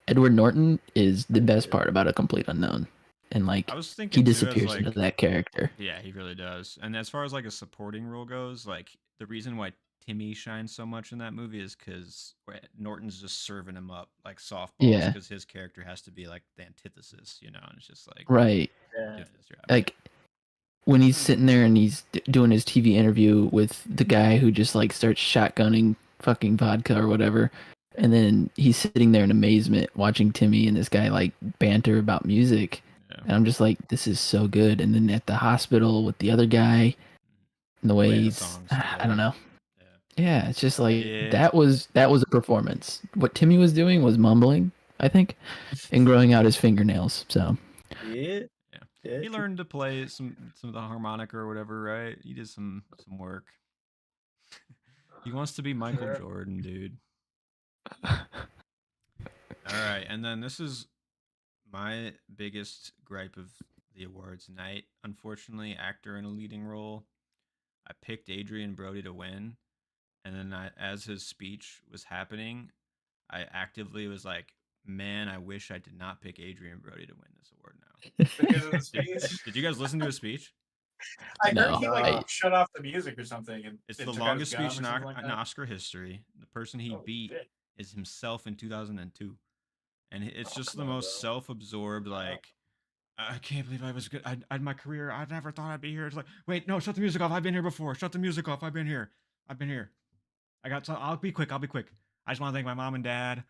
Edward Norton is the best part about A Complete Unknown. and like I was he thinking too, as disappears into like, that character. yeah, he really does. And as far as like a supporting role goes, like the reason why Timmy shines so much in that movie is because Norton's just serving him up like softballs Yeah, because his character has to be like the antithesis, you know, and it's just like right. Yeah. doing his job. Like when he's Hmm. sitting there and he's doing his TV interview with the guy who just like starts shotgunning fucking vodka or whatever, and then he's sitting there in amazement watching Timmy and this guy like banter about music, Yeah. and I'm just like, this is so good. And then at the hospital with the other guy, and the way The he's, songs I together. don't know. Yeah. Yeah, it's just like Yeah. that was a performance. What Timmy was doing was mumbling, I think, and growing out his fingernails. So Yeah. Yeah. Yeah. He learned to play some of the harmonica or whatever, right? He did some work. He wants to be Michael Sure. Jordan, dude. All right, and then this is my biggest gripe of the awards night. Unfortunately, actor in a leading role. I picked Adrian Brody to win, and then as his speech was happening, I actively was like, "Man, I wish I did not pick Adrian Brody to win this award now." Because of the Did, speech. did you guys listen to his speech? I heard no, he like I shut off the music or something and It's it the took out his longest gum speech or something like in that. Oscar history. The person he Oh beat shit! is himself in 2002, and it's Oh, just come the on, most bro. self-absorbed. Like, I can't believe I was good. I'd my career. I never thought I'd be here. It's like, wait, no, shut the music off. I've been here before. Shut the music off. I've been here. I've been here. I got. I'll be quick. I'll be quick. I just want to thank my mom and dad.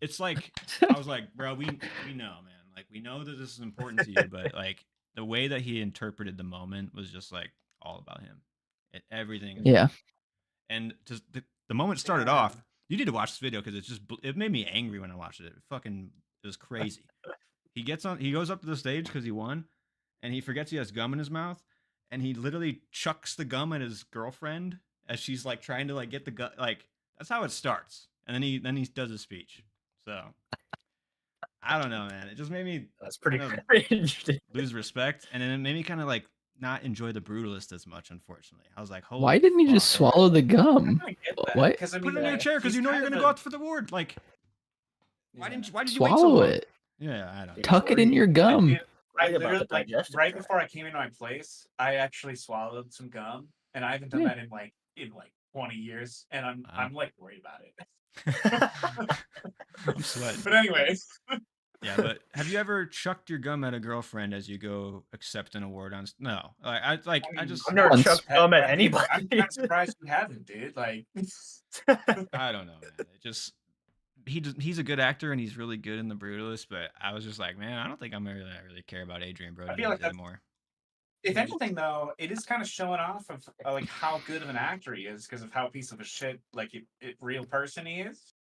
It's like I was like, bro, we know, man. Like we know that this is important to you, but like the way that he interpreted the moment was just like all about him. Everything is yeah. and just the moment it started Yeah. off, you need to watch this video because it made me angry when I watched it. It was crazy. He goes up to the stage because he won, and he forgets he has gum in his mouth, and he literally chucks the gum at his girlfriend as she's like trying to like get the gum. Like that's how it starts, and then he does his speech. So I don't know, man. It just made me That's pretty kind of cringe. lose respect, and then it made me kind of like not enjoy the Brutalist as much. Unfortunately, I was like, Why holy didn't you just fuck. swallow the I gum? kind of get that What? because I Put mean, it in your like, chair because he's you know you're kind of gonna a go out for the award. Like, yeah. why did you wait so Swallow long? it. Yeah, I don't know. Tuck it in your I gum. did. I Worry about literally the like digestive right tract. before I came into my place, I actually swallowed some gum, and I haven't done Yeah. that in like 20 years, and Wow. I'm like worried about it. I'm sweating. But anyways, Yeah, but have you ever chucked your gum at a girlfriend as you go accept an award on? No, I I mean, just I've never Once. chucked gum at I'm anybody. kind of surprised you haven't, dude. Like, I don't know, man. It just he's a good actor and he's really good in The Brutalist, but I was just like, man, I don't think I really care about Adrian I Brody feel like much that's. anymore. If anything, though, it is kind of showing off of like how good of an actor he is because of how piece of a shit like real person he is.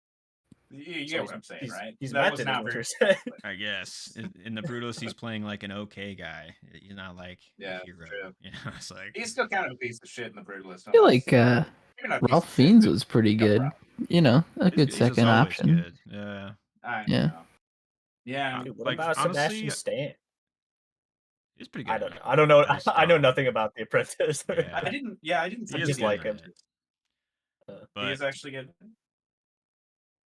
You So get what I'm saying, right? he's That was method, is not what very. you're saying. I guess in The Brutalist, he's playing like an okay guy. He's not like Yeah, a hero. true. You know, it's like He's still kind of a piece of shit in the Brutalist. I feel like Maybe not piece Ralph of shit, Fiennes but was pretty no good. problem. You know, a good he's just second always option. good. Yeah, I Yeah. know. Yeah, Dude, what like about honestly, Sebastian Stan? he's pretty good. I in don't it. know. I don't know. As I know Scar. nothing about The Apprentice. Yeah. I didn't. Yeah, I didn't He see I is just the good like in him. it, He but is actually good.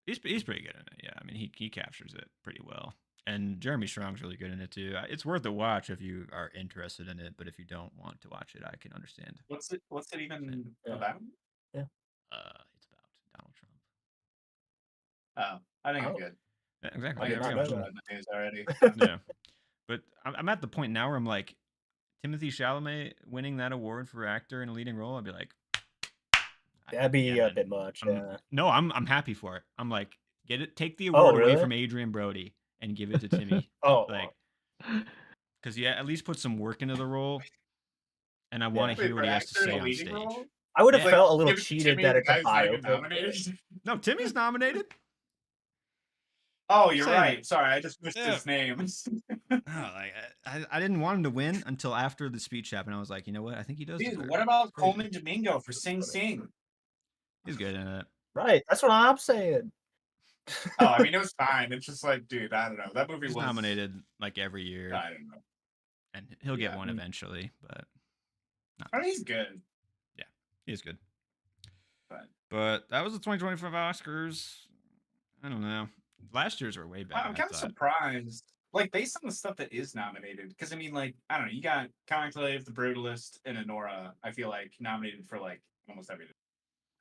he's pretty good in it. Yeah, I mean he captures it pretty well, and Jeremy Strong's really good in it too. It's worth a watch if you are interested in it, but if you don't want to watch it, I can understand. What's it even Yeah. about? It's about Donald Trump. Oh, I think I'm Oh. good. Yeah, exactly. I'll Yeah, get we too got much of two. that in the news already. Yeah, but I'm at the point now where I'm like, Timothy Chalamet winning that award for actor in a leading role. I'd be like, That'd be yeah, a man. bit much. Yeah. No, I'm happy for it. I'm like, take the Oh, award away really? from Adrian Brody and give it to Timmy. Oh, Like, because yeah, at least put some work into the role, and I Yeah. want to Wait, hear for what he has to actor in say a on leading stage. role? I would have Yeah. felt a little Give cheated Timmy that the it's a guy who's not even biopic. nominated. No, Timmy's nominated. Oh, you're Saying right. it. Sorry, I just missed Yeah. his name. No, like I didn't want him to win until after the speech happened. I was like, you know what? I think he does Dude, deserve what it. about Crazy. Coleman Domingo for Sing Sing? He's good in it. Right. That's what I'm saying. Oh, I mean, it was fine. It's just like, dude, I don't know. That movie He's was nominated like every year, I don't know. and he'll get Yeah. one eventually. But I mean, he's good. he is good. But But that was the 2025 Oscars. I don't know. Last year's were way better. I'm I kind of thought. surprised. like based on the stuff that is nominated, because I mean, like I don't know, you got Conclave, The Brutalist, and Anora. I feel like nominated for like almost everything.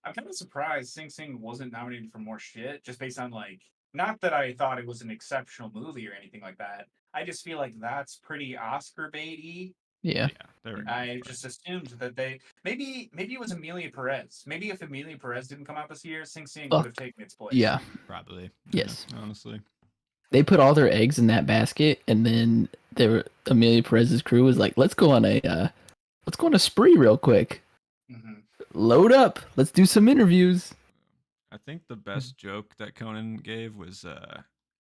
I'm kind of surprised Sing Sing wasn't nominated for more shit, just based on like, not that I thought it was an exceptional movie or anything like that. I just feel like that's pretty Oscar baity. Yeah. Yeah, they were I going for it. just assumed that they maybe it was Amelia Perez. Maybe if Amelia Perez didn't come out this year, Sing Sing would have taken its place. Yeah. Probably. Yes. Yeah, honestly. They put all their eggs in that basket, and then Amelia Perez's crew was like, "Let's go on a spree real quick. Mm-hmm. Load up. Let's do some interviews." I think the best joke that Conan gave was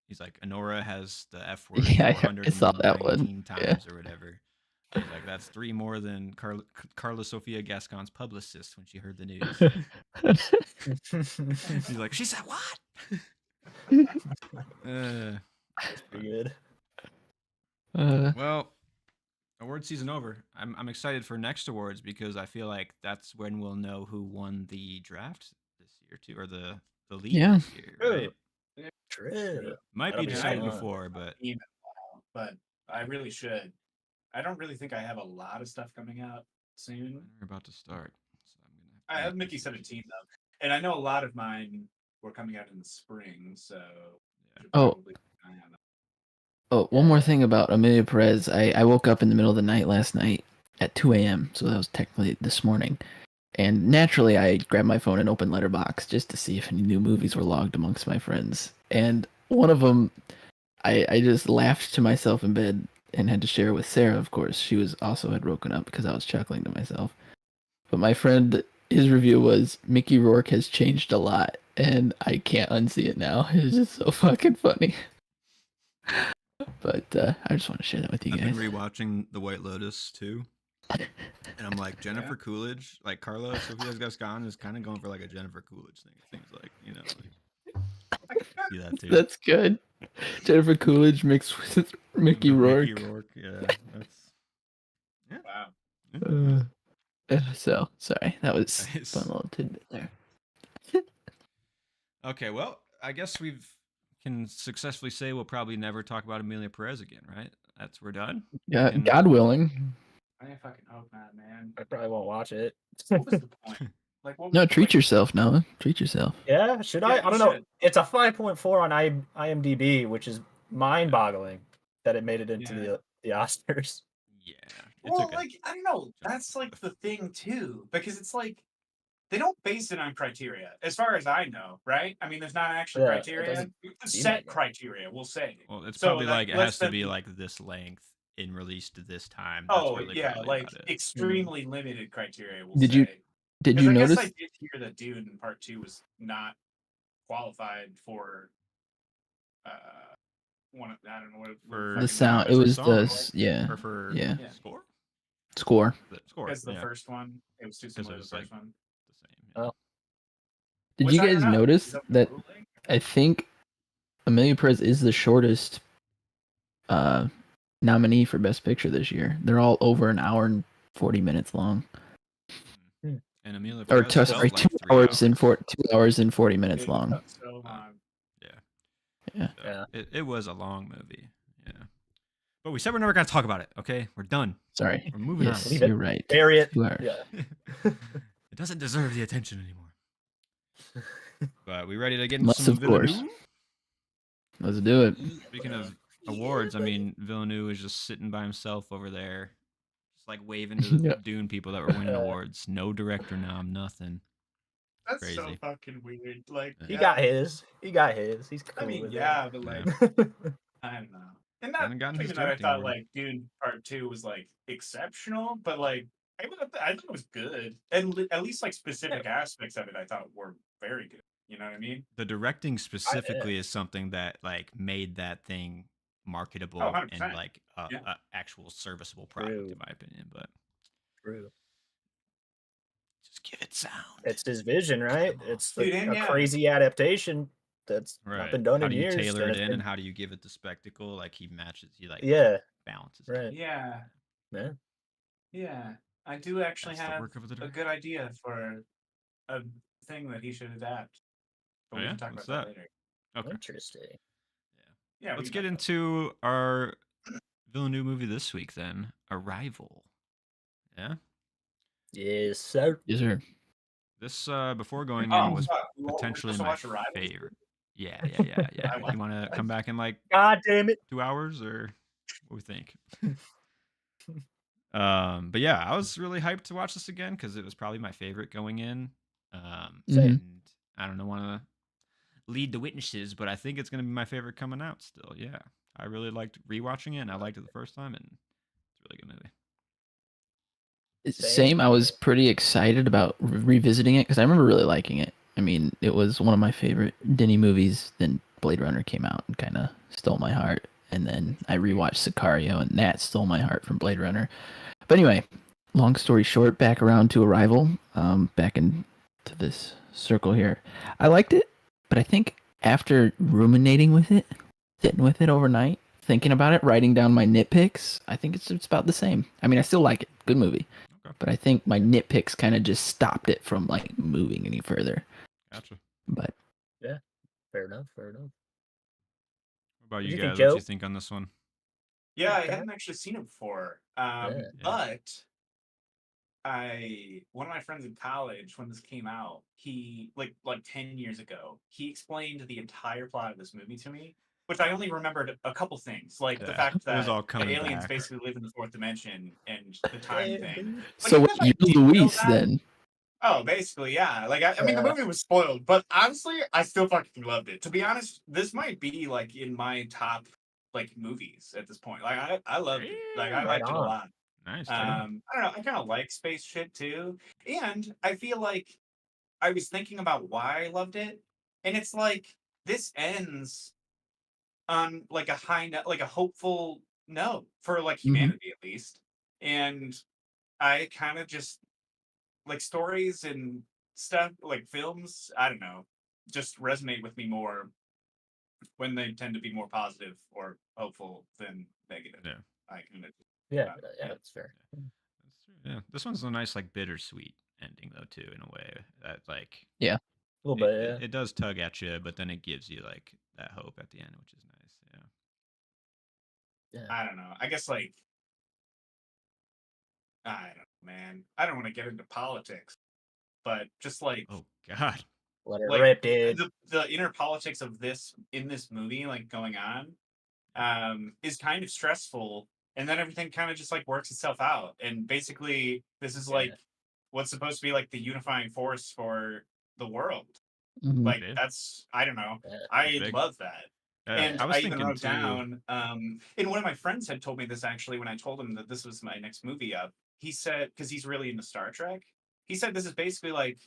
he's like, Anora has the F word Yeah, I saw that one. 419 times or whatever. He's like, that's 3 more than Carla Sofia Gascon's publicist when she heard the news. He's like, she said what? That's pretty good. Well, award season over. I'm excited for next awards because I feel like that's when we'll know who won the draft this year too, or the lead Yeah. this year. Right? True. Might That'll be be decided fun. before, but Even now, but I really should. I don't really think I have a lot of stuff coming out soon. we're about to start. So I'm gonna I to have make Mickey this 17 though, and I know a lot of mine were coming out in the spring, so Yeah. should Oh. probably keep an eye on them. Oh, one more thing about Amelia Perez. I woke up in the middle of the night last night at 2 a.m., so that was technically this morning. And naturally, I grabbed my phone and opened Letterboxd just to see if any new movies were logged amongst my friends. And one of them, I just laughed to myself in bed and had to share it with Sarah, of course. She was also had woken up because I was chuckling to myself. But my friend, his review was, Mickey Rourke has changed a lot, and I can't unsee it now. It's just so fucking funny. But I just want to share that with you I've guys. been rewatching The White Lotus too, and I'm like, Jennifer Coolidge, like Carla Sofia Gascon is kind of going for like a Jennifer Coolidge thing. It seems like, you know, like, see that too. That's good. Jennifer Coolidge mixed with Mickey Rourke. Mickey Rourke, yeah, that's Wow. So sorry, that was Nice. fun little tidbit there. Okay, well, I guess can successfully say we'll probably never talk about Amelia Perez again, right? We're done. Yeah, And- God willing. I fucking hope not, man. I probably won't watch it. What was the point? Like, what? No, was- treat like, yourself, Noah. Treat yourself. Yeah, should Yeah, I? you I don't know. should. It's a 5.4 on IMDb, which is mind-boggling that it made it into Yeah. the Oscars. Yeah. Well, like I don't know. That's like the thing too, because it's like they don't base it on criteria, as far as I know, right? I mean, there's not actually Yeah, it criteria. doesn't seem Set like it. criteria, we'll say. Well, it's So probably that like it lets has to them be be- like this length in released to this time. That's Oh really yeah, probably like about it. extremely limited criteria. We'll Did say. you Did 'Cause you I notice? guess I did hear that Dune Part 2 was not qualified for one. I don't know what For The fucking sound? name It for was the songs? yeah Or for yeah Yeah. score? score. The score. Because the yeah, first one, it was too similar to the it's first like one. the same. Yeah. Oh. Did Which you I don't guys know. notice Is the that? ruling? I think Amelia Perez is the shortest nominee for Best Picture this year. They're all over an hour and 40 minutes long. And Amelia Or Perez felt sorry, like 2 3 hours and hours. 2 hours and 40 minutes It long. took so long. Yeah. So Yeah. It was a long movie. Yeah. But we said we're never going to talk about it. Okay. We're done. Sorry. We're moving Yes, on. Leave it. you're right. Bury it. 2 hours. Yeah. It doesn't deserve the attention anymore. But we ready to get into Unless, some of course. Villeneuve? Let's do it. Speaking of awards, I mean, Villeneuve is just sitting by himself over there, just like waving to the Yeah. Dune people that were winning awards. No director nom, nothing. That's so Crazy. fucking weird. Like Yeah. He got his. He's cool I mean, with yeah, but like Yeah. I don't know. And not Hasn't gotten his even that I directing thought award. like Dune Part 2 was like exceptional, but like I thought it was good. And at least like specific aspects of it I thought were very good. You know what I mean? The directing specifically is something that like made that thing marketable Oh, and 100%. like Yeah. a actual serviceable product, True. in my opinion. But True. just give it sound. It's his vision, right? Come on. It's Dude, and a yeah. crazy adaptation that's Right. not been done How in do you years. tailor and it it's in, been- and how do you give it the spectacle? Like he like yeah, balances. it. right. Yeah. Yeah. Yeah. I do actually That's the have work of the a director. good idea for a thing that he should adapt. But Oh, we yeah? can talk What's about that? that later. Okay. Interesting. Yeah, we Let's can get talk about into our Villeneuve movie this week then. Arrival. Yeah. Yes, sir. Yes, sir. This before going in Oh, was fuck. We're potentially supposed to my watch Arrival this favorite. week? Yeah. I You want to come back in like God damn it. 2 hours or what we think? But yeah, I was really hyped to watch this again because it was probably my favorite going in. Same. And I don't know, want to lead the witnesses, but I think it's going to be my favorite coming out still. Yeah, I really liked rewatching it, and I liked it the first time, and it's a really good movie. Same. I was pretty excited about revisiting it because I remember really liking it. I mean, it was one of my favorite Denny movies. Then Blade Runner came out and kind of stole my heart. And then I rewatched Sicario, and that stole my heart from Blade Runner. But anyway, long story short, back around to Arrival, back into this circle here. I liked it, but I think after ruminating with it, sitting with it overnight, thinking about it, writing down my nitpicks, I think it's about the same. I mean, I still like it. Good movie. Okay. But I think my nitpicks kind of just stopped it from like moving any further. Gotcha. But Yeah, fair enough. Fair enough. What about What do you you think, guys? What do Joe? you think on this one? Yeah, I Okay. hadn't actually seen it before. Yeah. But one of my friends in college when this came out, he like 10 years ago, he explained the entire plot of this movie to me, which I only remembered a couple things, like the Yeah, fact it was that all the coming aliens back. basically live in the fourth dimension and the time Damn, thing. dude. But so even what, if I you're didn't know Luis that, then? oh, basically, yeah. Like I mean, the movie was spoiled, but honestly, I still fucking loved it. To be honest, this might be like in my top like movies at this point. Like I loved it. Like I Damn. Right liked it a on. lot. Nice, I dude. don't know. I kind of like space shit too, and I feel like I was thinking about why I loved it, and it's like this ends on like a high note, like a hopeful note for like Mm-hmm. humanity at least, and I kind of just like stories and stuff like films. I don't know, just resonate with me more when they tend to be more positive or hopeful than negative. Yeah. I kind of Yeah, yeah, that's fair. That's true. Yeah, this one's a nice like bittersweet ending though too, in a way that like Yeah. A little it, bit, it, yeah. it does tug at you, but then it gives you like that hope at the end, which is nice. Yeah. Yeah. I don't know. I guess like I don't know, man. I don't want to get into politics, but just Oh God. Let it like rip, dude. the inner politics of this in this movie like going on is kind of stressful, and then everything kind of just like works itself out, and basically this is Yeah. like what's supposed to be like the unifying force for the world. Mm-hmm. Like Yeah. that's I don't know. Yeah. I Big. love that. And I was I even thinking wrote too. down, and one of my friends had told me this actually when I told him that this was my next movie up. He said, because he's really into Star Trek, he said this is basically like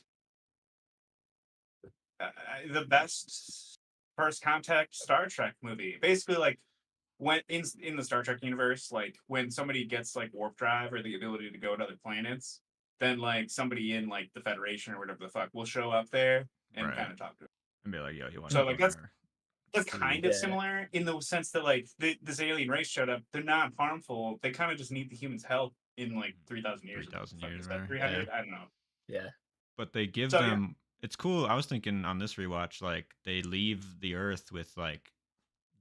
the best first contact Star Trek movie. Basically, like when in the Star Trek universe, like when somebody gets like warp drive or the ability to go to other planets, then like somebody in like the Federation or whatever the fuck will show up there and Right. kind of talk to them. And be like, yo, you want to So like join that's our that's crew? kind of Yeah. similar in the sense that like this alien race showed up. They're not harmful. They kind of just need the humans' help in like 3,000 years. 3,000 Fuck years, is that right? 300? I don't know. Yeah. But they give So yeah, them. It's cool. I was thinking on this rewatch, like they leave the Earth with like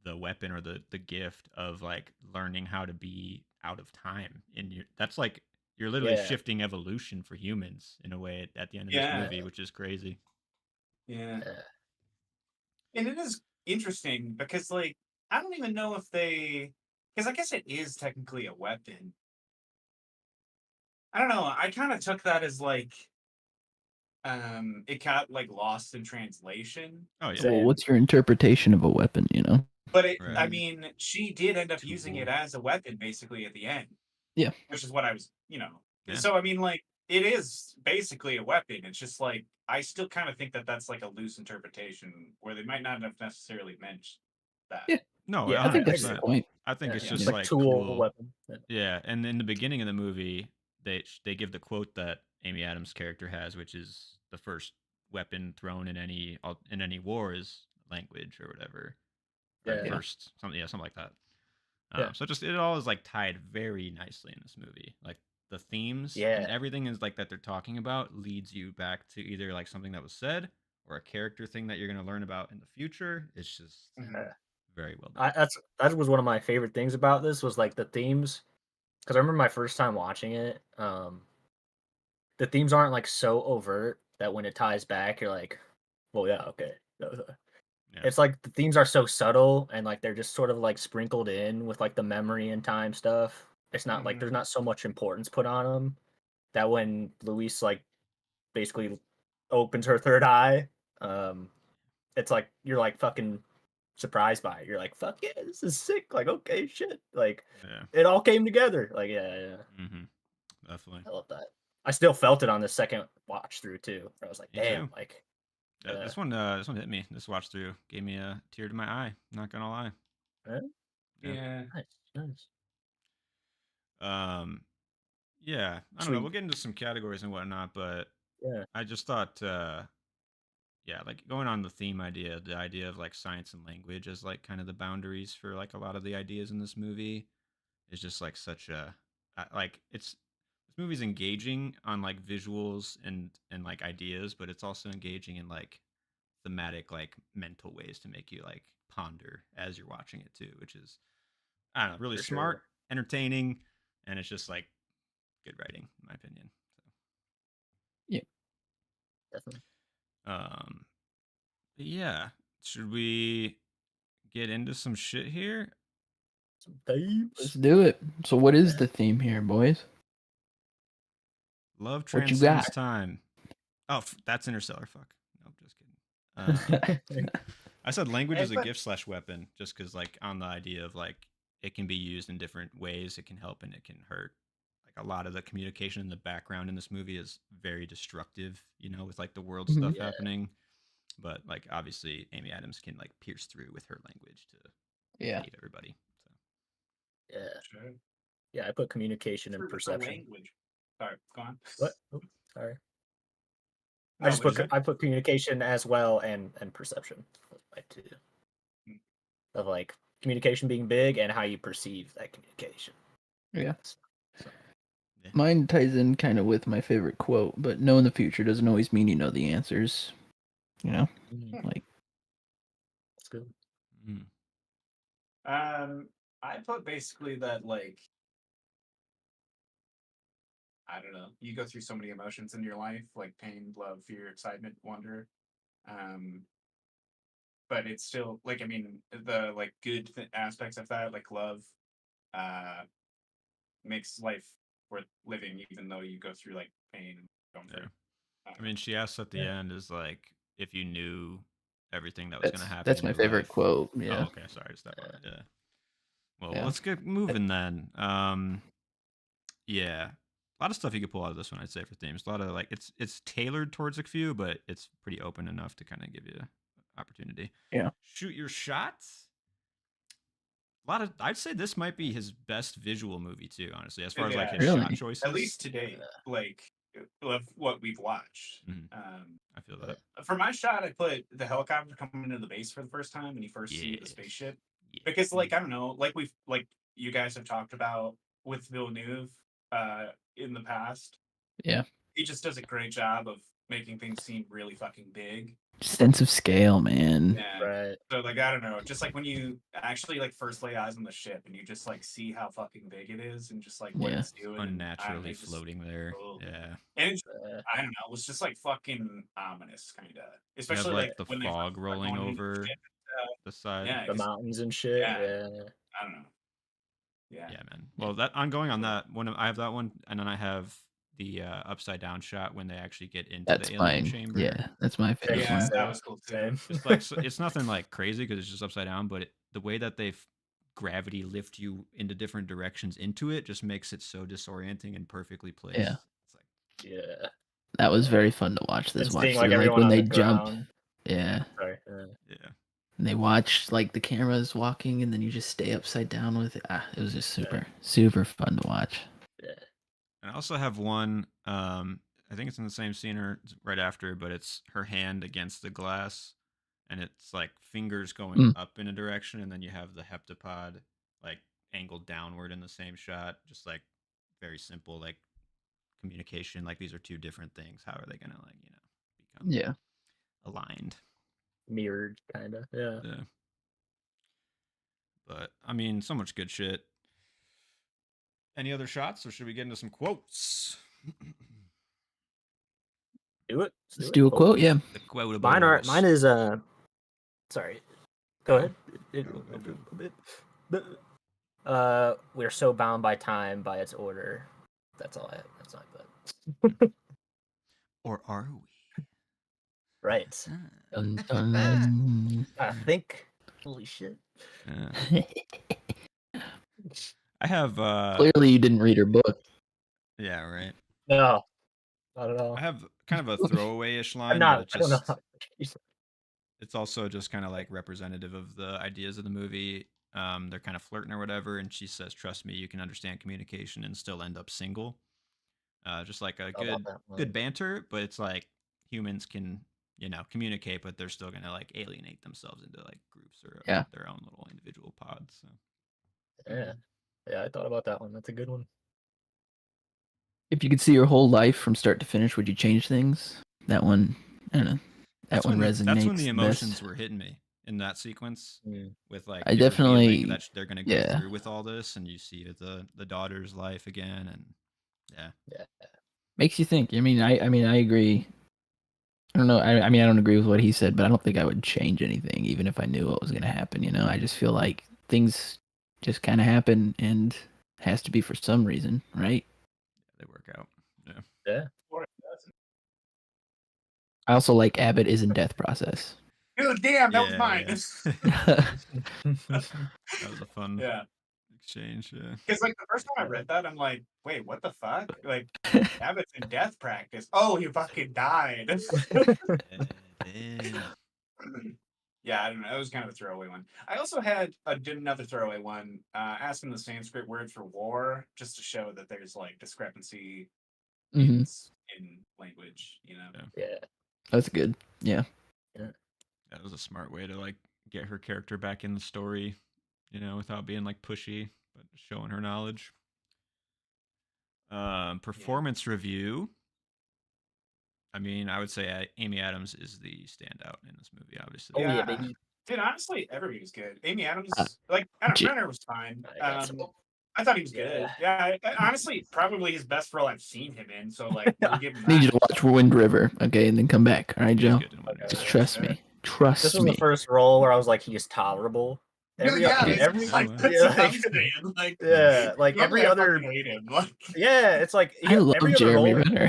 the weapon or the gift of like learning how to be out of time. And that's like you're literally Yeah. shifting evolution for humans in a way at the end of this yeah, movie, which is crazy. yeah. Yeah. And it is interesting because like I don't even know if they, because I guess it is technically a weapon. I don't know. I kind of took that as like it got like lost in translation. Oh yeah, Well, Same. what's your interpretation of a weapon? You know? But it, right. I mean, she did end up using Tool. it as a weapon basically at the end. Yeah. Which is what I was, you know. Yeah. So I mean, like it is basically a weapon. It's just like I still kind of think that that's like a loose interpretation where they might not have necessarily meant that. Yeah. No, Yeah, I think that's the 100%. point. I think Yeah. it's Yeah. just Like like tool, cool. weapon. Yeah. Yeah, and in the beginning of the movie, they give the quote that Amy Adams' character has, which is the first weapon thrown in any war is language or whatever, or the Yeah. first something like that. Yeah. So just it all is like tied very nicely in this movie. Like the themes Yeah. and everything is like that they're talking about leads you back to either like something that was said or a character thing that you're gonna learn about in the future. It's just Mhm. Very well done. That was one of my favorite things about this was like the themes, because I remember my first time watching it. The themes aren't like so overt that when it ties back, you're like, well, yeah, okay. Yeah. It's like the themes are so subtle and like they're just sort of like sprinkled in with like the memory and time stuff. It's not like Mhm. there's not so much importance put on them that when Luis like basically opens her third eye, um, it's like you're like fucking surprised by it. You're like, fuck yeah, this is sick. Like, okay, shit. Like, Yeah. it all came together. Like, yeah. Mm-hmm. Definitely. I love that. I still felt it on the second watch through too. I was like, Me damn, too. like, Yeah, this one hit me. This watch through gave me a tear to my eye. Not gonna lie. eh, Yeah. Yeah. nice. Um. Yeah. I don't know. Sweet. We'll get into some categories and whatnot, but Yeah. I just thought, yeah, like going on the theme idea, the idea of like science and language as like kind of the boundaries for like a lot of the ideas in this movie is just like such a like it's this movie's engaging on like visuals and like ideas, but it's also engaging in like thematic like mental ways to make you like ponder as you're watching it too, which is I don't know, really For smart, sure. entertaining, and it's just like good writing in my opinion. Yeah. Definitely. But yeah, should we get into some shit here? Some themes. Let's do it. So, what is Yeah. the theme here, boys? Love What you transcends got? time. Oh, that's Interstellar. Fuck. No, I'm just kidding. I said language Hey, is a but gift slash weapon, just because like on the idea of like it can be used in different ways. It can help and it can hurt. Like a lot of the communication in the background in this movie is very destructive. You know, with like the world Mhm. stuff Yeah. happening. But like obviously, Amy Adams can like pierce through with her language to Yeah. save everybody. So Yeah. sure. Yeah. I put communication and True with the perception. language. Sorry, go on. What? Oh, sorry. I No, just what'd you say? I put communication as well and perception. Like two Mm. of like communication being big and how you perceive that communication. Yeah. So, yeah, Mine ties in kind of with my favorite quote, but knowing the future doesn't always mean you know the answers. You know, like that's good. Mm. I put basically that like I don't know. You go through so many emotions in your life, like pain, love, fear, excitement, wonder. Um, but it's still like I mean the like good aspects of that, like love, uh, makes life worth living, even though you go through like pain and yeah. comfort. I I don't know. mean, she asks at the Yeah. end is like, if you knew everything that was going to happen that's in my your favorite life. quote. Oh, Yeah. okay. Sorry to step on it. Yeah. Well, Yeah. let's get moving then. Yeah, a lot of stuff you could pull out of this one. I'd say for themes, a lot of like it's tailored towards a few, but it's pretty open enough to kind of give you opportunity. Yeah. Shoot your shots. A lot of I'd say this might be his best visual movie too, honestly, as far as like Yeah, his shot Really? at choices. least today, like of what we've watched. Mhm, I feel that. For my shot, I put the helicopter coming into the base for the first time when you first see the Yeah, spaceship, yeah. because like I don't know, like we've like you guys have talked about with Villeneuve in the past, Yeah. he just does a great job of making things seem really fucking big. Sense of scale, man. Yeah. Right. So like I don't know, just like when you actually like first lay eyes on the ship and you just like see how fucking big it is and just like what Yeah. it's doing and I don't know, Unnaturally it just floating there. oh. Yeah. And it's Uh, I don't know, it was just like fucking ominous kind of. You have Especially like like the when they first fog start rolling going into the over ship. the side. Yeah, the because mountains and shit. yeah, Yeah. I don't know. Yeah. Yeah, man. Yeah. Well, that on going on that one, I have that one, and then I have the upside down shot when they actually get into That's the alien mine. chamber. Yeah. That's my favorite Yeah, one. that was cool too. Same. It's like it's nothing like crazy because it's just upside down, but the way that they gravity lift you into different directions into it just makes it so disorienting and perfectly placed. Yeah. It's like Yeah. That was very fun to watch this And seeing watch like through. Like everyone when on they the jump. ground. Yeah. Sorry. yeah, And they watch like the cameras walking and then you just stay upside down with it. It was just Yeah. super fun to watch. Yeah. and I also have one. I think it's in the same scene or it's right after, but it's her hand against the glass, and it's like fingers going Mm. up in a direction, and then you have the heptapod like angled downward in the same shot. Just like very simple, like communication. Like these are two different things. How are they gonna like become Yeah. aligned? Mirrored kind of. Yeah. Yeah. mean, so much good shit. Any other shots, or should we get into some quotes? Do it. Let's do a quote. Yeah. The quotables. Mine is sorry. Go ahead. We're so bound by time by its order. That's all I have. That's all I put. Or are we? Right. Dun, dun. I think. Holy shit. I have Clearly, you didn't read her book. yeah, right. No. Not at all. I have kind of a throwaway-ish line, I'm not. but I don't know. it's also just kind of like representative of the ideas of the movie. They're kind of flirting or whatever, and she says, "Trust me, you can understand communication and still end up single." Just like a good banter, but it's like humans can communicate, but they're still gonna like alienate themselves into like groups or their own little individual pods. So. Yeah, I thought about that one. That's a good one. If you could see your whole life from start to finish, would you change things? That one, I don't know. That one resonates. That's when the emotions best. were hitting me in that sequence. With like I definitely that they're gonna go through with all this, and you see the daughter's life again, and yeah, makes you think. I mean, I agree. I don't know. I mean, I don't agree with what he said, but I don't think I would change anything, even if I knew what was going to happen. You know, I just feel like things just kind of happen, and has to be for some reason, right? They work out. Yeah. I also like Abbott is in death process. Dude, damn, that was mine. That was a fun exchange. Yeah. Because like the first time I read that, I'm like, wait, what the fuck? Like, Abbott's in death practice. Oh, he fucking died. Yeah, I don't know. It was kind of a throwaway one. I also did another throwaway one, asking the Sanskrit word for war, just to show that there's like discrepancy in language, you know? Yeah. That's good. Yeah. That was a smart way to like get her character back in the story, without being like pushy, but showing her knowledge. Performance review. I mean, I would say Amy Adams is the standout in this movie, obviously. Oh yeah, baby. Dude, honestly, everybody was good. Amy Adams, like Adam Renner was fine. I thought he was good. Yeah, honestly, probably his best role I've seen him in. So like, we'll give him I need you to watch Wind River, okay, and then come back. All right, Joe. Just trust me. Trust me. This was the first role where I was like, he is tolerable. Every other, it's like I love Jeremy Renner.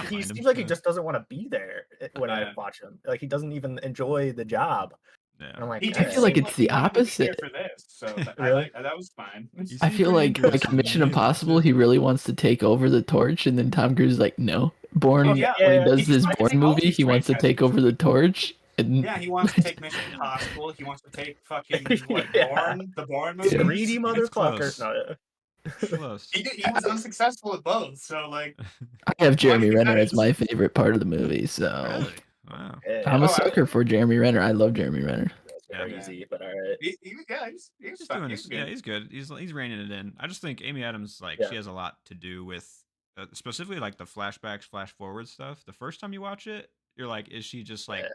He seems like he just doesn't want to be there when I watch him. Like he doesn't even enjoy the job. Yeah. I'm like, I feel like it's the opposite. For this, so really? that was fine. I feel like Mission Impossible, he really wants to take over the torch, and then Tom Cruise is like, no. When he does this Bourne movie, he wants to take over the torch. Yeah, he wants to take Mission Impossible. He wants to take fucking Bourne, the Bourne movie. Greedy motherfucker. No, Close. He was unsuccessful at both, so like. I have Jeremy Renner as my favorite part of the movie, so. Really? Wow. I'm a sucker for Jeremy Renner. I love Jeremy Renner. That's easy, but all right. He's doing this. Yeah, he's good. He's reining it in. I just think Amy Adams, she has a lot to do with, specifically like the flashbacks, flash forward stuff. The first time you watch it, you're like, is she just like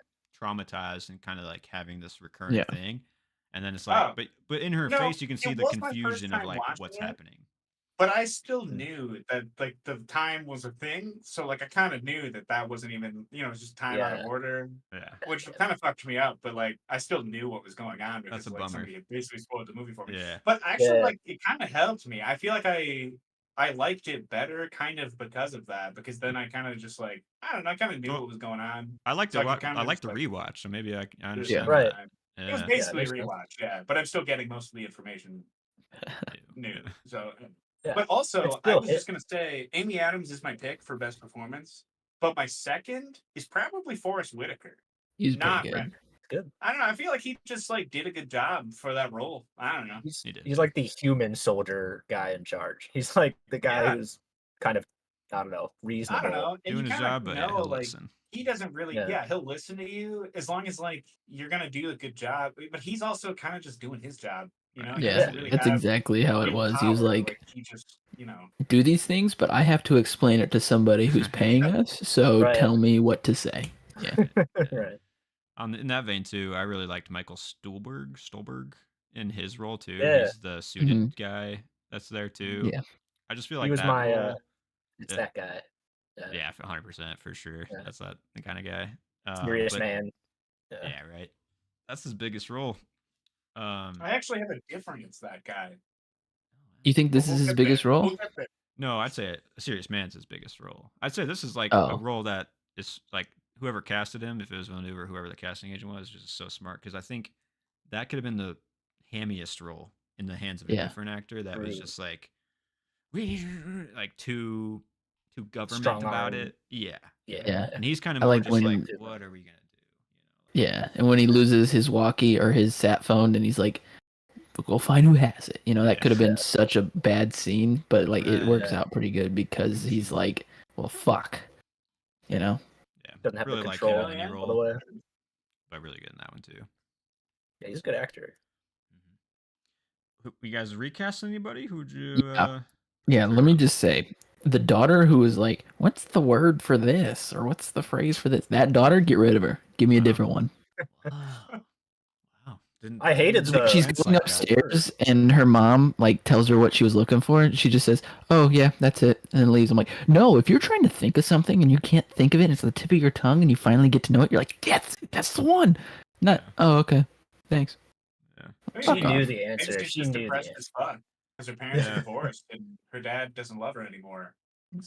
traumatized and kind of like having this recurring thing? And then it's like, but in her face, you can see the confusion of like what's happening. But I still knew that like the time was a thing, so like I kind of knew that wasn't even it was just time out of order, which kind of fucked me up. But like I still knew what was going on because like somebody had basically spoiled the movie for me. Yeah. But actually, like it kind of helped me. I feel like I liked it better kind of because of that. Because then I kind of just like I don't know, I kind of knew what was going on. I liked it. I like the rewatch, so maybe I understand. Yeah, right. It was basically a rewatch, but I'm still getting most of the information new. So. Yeah. But also, I was just going to say, Amy Adams is my pick for best performance. But my second is probably Forrest Whitaker. He's not good. Renner. Good. I don't know. I feel like he just like did a good job for that role. I don't know. He's like the human soldier guy in charge. He's like the guy who's kind of, I don't know, reasonable. I don't know. And doing his job, but he'll listen. He doesn't really, he'll listen to you as long as like you're gonna do a good job. But he's also kind of just doing his job. Really that's exactly how it was. He was like, he just, do these things, but I have to explain it to somebody who's paying us. So tell me what to say. Yeah. Right. In that vein too, I really liked Michael Stuhlbarg in his role too. Yeah. He's the suited Mhm. guy that's there too. Yeah. I just feel He like was that my role. it's Yeah, that guy. yeah, 100% for sure. Yeah. That's that the kind of guy. Serious But man. Yeah. yeah, right. That's his biggest role. I actually have a different. It's that guy. You think But this is we'll his get biggest there. role? We'll get there. No, I'd say a Serious Man's his biggest role. I'd say this is like a Oh, role that is like whoever casted him, if it was Villeneuve or whoever the casting agent was, just so smart because I think that could have been the hammiest role in the hands of a yeah. different actor that was True. just like like too government Strong about arm. it. Yeah. Yeah. Yeah. And he's kind of I more like just like, when what are we gonna do? yeah, and when he loses his walkie or his sat phone and he's like, go find who has it. You know, that Yeah. could have been such a bad scene, but like it Right. works Yeah. out pretty good because he's like, well, fuck. You know? Yeah. Doesn't have Really the like him control in any yeah. all the role, way. but really good in that one too. Yeah, he's a good actor. You guys recast anybody? Who'd you Yeah. Yeah, turn let me up? just say, the daughter who was like, what's the word for this? Or what's the phrase for this? That daughter, get rid of her. Give me a Wow. different one. Wow. Didn't I hated even Like she's glance going like that. upstairs and her mom like tells her what she was looking for and she just says, oh yeah, that's it, and then leaves. I'm like, no, if you're trying to think of something and you can't think of it and it's at the tip of your tongue and you finally get to know it, you're like, yes, that's the one. Not Yeah. oh okay, thanks. I mean, Fuck She knew off. the maybe answer. she's She just knew the depressed answer. as fuck because her parents Yeah. are divorced and her dad doesn't love her anymore.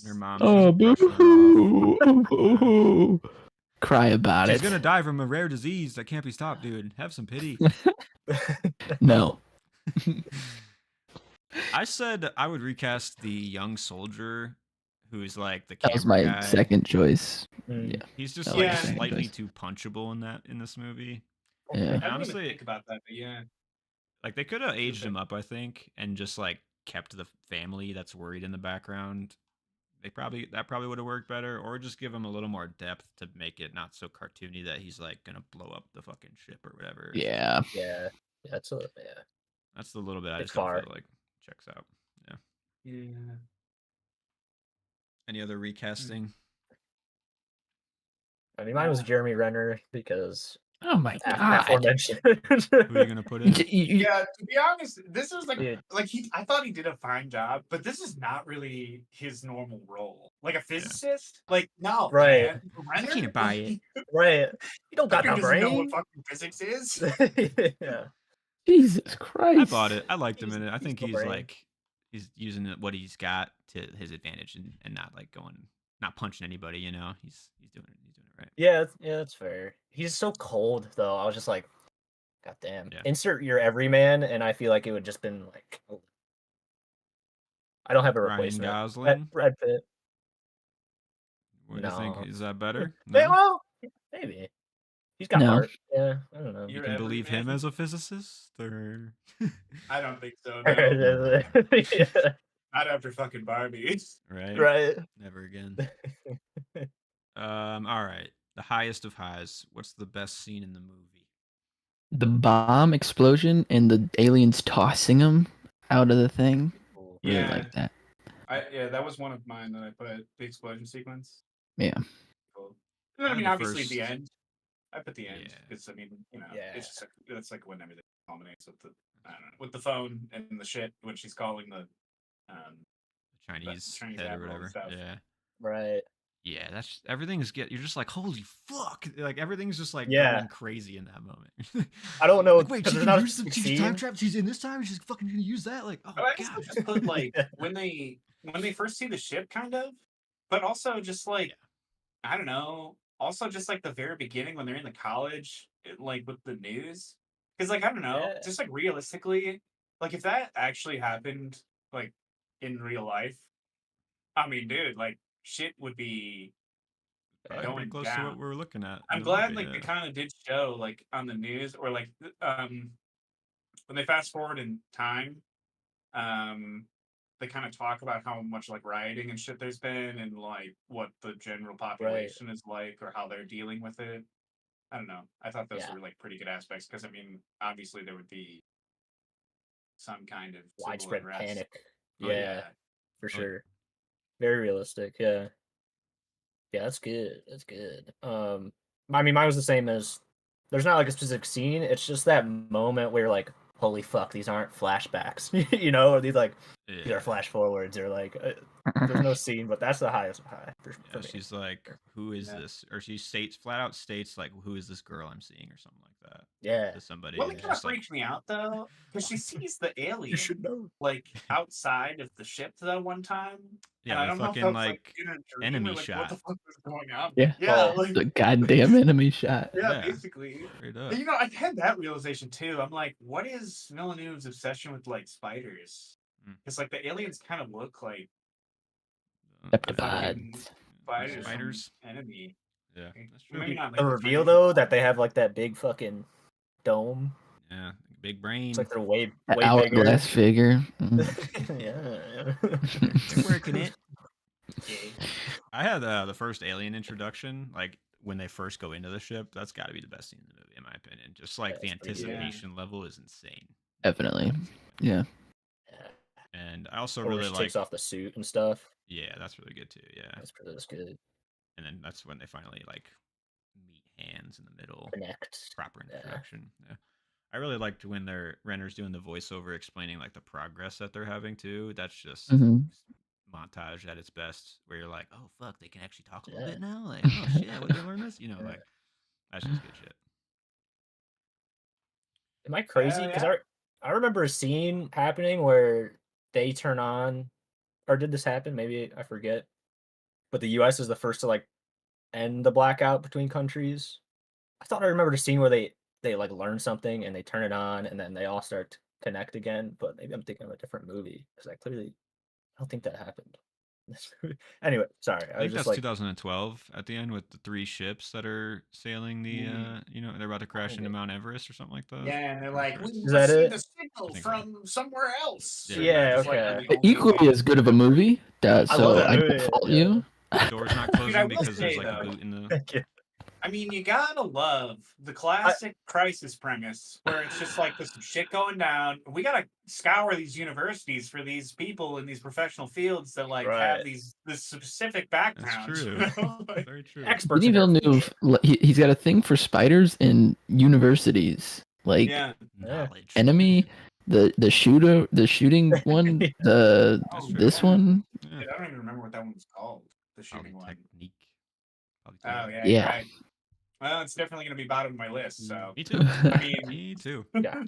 Her mom's Oh just boo brushing her off. hoo, oh, boo hoo. Cry about She's it. gonna die from a rare disease that can't be stopped, dude. Have some pity. No. I said I would recast the young soldier who's like the That was camera my guy. second choice. Mm. Yeah. He's just I like like the second slightly choice. too punchable in this movie. Yeah. I didn't even Honestly, think about that, but yeah. like they could have aged Okay. him up, I think, and just like kept the family that's worried in the background. That probably would have worked better, or just give him a little more depth to make it not so cartoony that he's like gonna blow up the fucking ship or whatever. Yeah. Yeah. That's a yeah. That's the little bit I It's just don't far. feel like checks out. Yeah. Yeah. Any other recasting? I mean, mine was Jeremy Renner because Oh my god. aforementioned. Who are you gonna put in? Yeah, to be honest, this is Dude. I thought he did a fine job, but this is not really his normal role. Like a physicist? Like, no, Right. man. Renner, can't buy it. Right. You don't got Renner the doesn't know what brain. fucking physics is. Yeah. Jesus Christ. I bought it. I liked him in it. I think the he's brain. like he's using what he's got to his advantage and not like not punching anybody. You know, he's doing it right. Yeah, that's fair. He's so cold though. I was just like, God damn. Yeah. Insert your everyman, and I feel like it would just been like, I don't have a Ryan replacement. Gosling. Brad Pitt. What do you think? No. Is that better? Yeah, No? well, maybe. He's got No. heart. Yeah, I don't know. You You're can believe him everyman? as a physicist, or I don't think so, no. Yeah, Not after fucking Barbie. right? right. Never again. All right. The highest of highs. What's the best scene in the movie? The bomb explosion and the aliens tossing him out of the thing. Really Yeah. like that. Yeah, that was one of mine that I put, the explosion sequence. Yeah. Cool. And then, I had mean, the obviously at the first- end. I put the end Yeah. because I mean, you know, Yeah. it's just it's like when everything culminates with the I don't know, with the phone and the shit when she's calling the Chinese Chinese head or admiral and whatever. stuff. Yeah. Right. Yeah, that's everything's you're just like, holy fuck. Like everything's just like Yeah. going crazy in that moment. I don't know. Like, wait, 'cause she there's can not a use specific she's time scene. trapped. She's in this time. She's fucking gonna use that. Like, oh I guess I god. just put like Yeah. when they first see the ship, kind of, but also just like I don't know. Also, just like the very beginning when they're in the college, like with the news, because like I don't know, Yeah. just like realistically, like if that actually happened, like in real life, I mean, dude, like shit would be Probably going pretty close to down. what we're looking at. I'm in the glad movie, like they yeah. kind of did show like on the news or like when they fast forward in time, they kind of talk about how much like rioting and shit there's been and like what the general population is like or how they're dealing with it. I don't know. I thought those Yeah. were like pretty good aspects because I mean, obviously there would be some kind of civil Widespread unrest. panic. Oh, Yeah, for Oh, yeah. sure. Very realistic. Yeah. Yeah, that's good. That's good. I mean, mine was the same as. There's not like a specific scene. It's just that moment where you're like, holy fuck, these aren't flashbacks, you know, or these Yeah. are flash forwards, or there's no scene, but that's the highest high for Yeah, me. she's like, "Who is Yeah. this?" Or she flat out states like, "Who is this girl I'm seeing?" or something like that Yeah, to somebody. Well, And it it's kind of just like, freaks me out though, because she sees the you alien should know. like outside of the ship that one time, and yeah, I the don't know if that fucking was like like in a dream or enemy like what the shot. fuck was going on. Yeah. Yeah, Oh, like The goddamn enemy shot. yeah, Yeah. basically. Straight up. And, you know, I had that realization too. I'm like, what is Villeneuve's obsession with like spiders? Mm. Because like the aliens kind of look like the fucking Septipods. spiders, Spiders. from Enemy. Yeah, that's true. Maybe not like the the reveal French though one. that they have like that big fucking dome. Yeah, big brain. It's like they're way That way bigger. hourglass figure. Mm. yeah. They're working it. Yeah. I had the first alien introduction, like when they first go into the ship. That's got to be the best scene in the movie, in my opinion. Just like the That's pretty good. anticipation level is insane. Definitely. Yeah. And I also Or when really she like. takes off the suit and stuff. Yeah, that's really good too. Yeah, That's good. and then that's when they finally like meet hands in the middle. Connect. Proper Yeah. introduction. Yeah. I really liked when Renner's doing the voiceover explaining like the progress that they're having too. That's just Mhm. montage at its best, where you're like, oh fuck, they can actually talk a little Yeah. bit now. Like, oh shit, where did they learn this? You know, Yeah. like that's just good shit. Am I crazy? Because yeah. I remember a scene happening where they turn on, or did this happen? Maybe I forget. But the U.S. is the first to like end the blackout between countries. I thought I remembered a scene where they like learn something and they turn it on and then they all start to connect again. But maybe I'm thinking of a different movie because I don't think that happened. Anyway, sorry. I I was think just that's like, 2012 at the end with the 3 ships that are sailing the. You know, they're about to crash into Okay. Mount Everest or something like that. Yeah, and they're I'm like, sure we it's- Is that received it? a signal think so. from somewhere else. Yeah, And yeah, they're just, like, okay. the only Equally one as good of a movie. I love So that I movie. don't fault Yeah. you. The door's not Dude, I closing will because there's say, like a though, boot in the. Thank you. I mean, you gotta love the classic crisis premise where it's just like there's some shit going down. We gotta scour these universities for these people in these professional fields that like have Right. this specific That's background. true. You know? Like, Very true. Experts Denis in their Villeneuve, he's got a thing for spiders in universities. Like yeah. Knowledge. Enemy, the shooting one, That's true. this Yeah. one. Yeah. Dude, I don't even remember what that one was called. The shooting one. Polytechnique. Oh Polytechnique. yeah, Yeah. you're right. Well, it's definitely gonna be bottom of my list. So Me too. I mean, Me too. Yeah.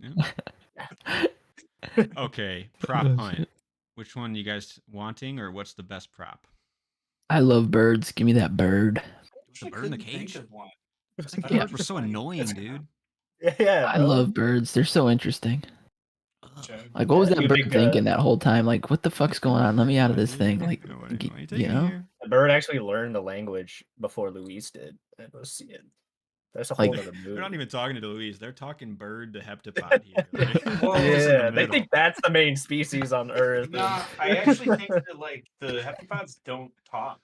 Okay, prop hunt. Which one you guys wanting, or what's the best prop? I love birds. Give me that bird. The bird in the couldn't think cage? of one. I think Yeah. birds were so annoying, dude. Yeah, I bro. love birds. They're so interesting. Ugh. Like, what was Yeah, that you bird think, thinking that whole time? Like, what the fuck's going on? Let me out of this thing. Like, Why you you taking me know, here? The bird actually learned the language before Luis did. It was that's a whole Like- other movie. They're not even talking to Louise. They're talking bird to heptapod here. Like, Well, just in the Yeah, they middle. think that's the main species on Earth. No, I actually think that like the heptapods don't talk.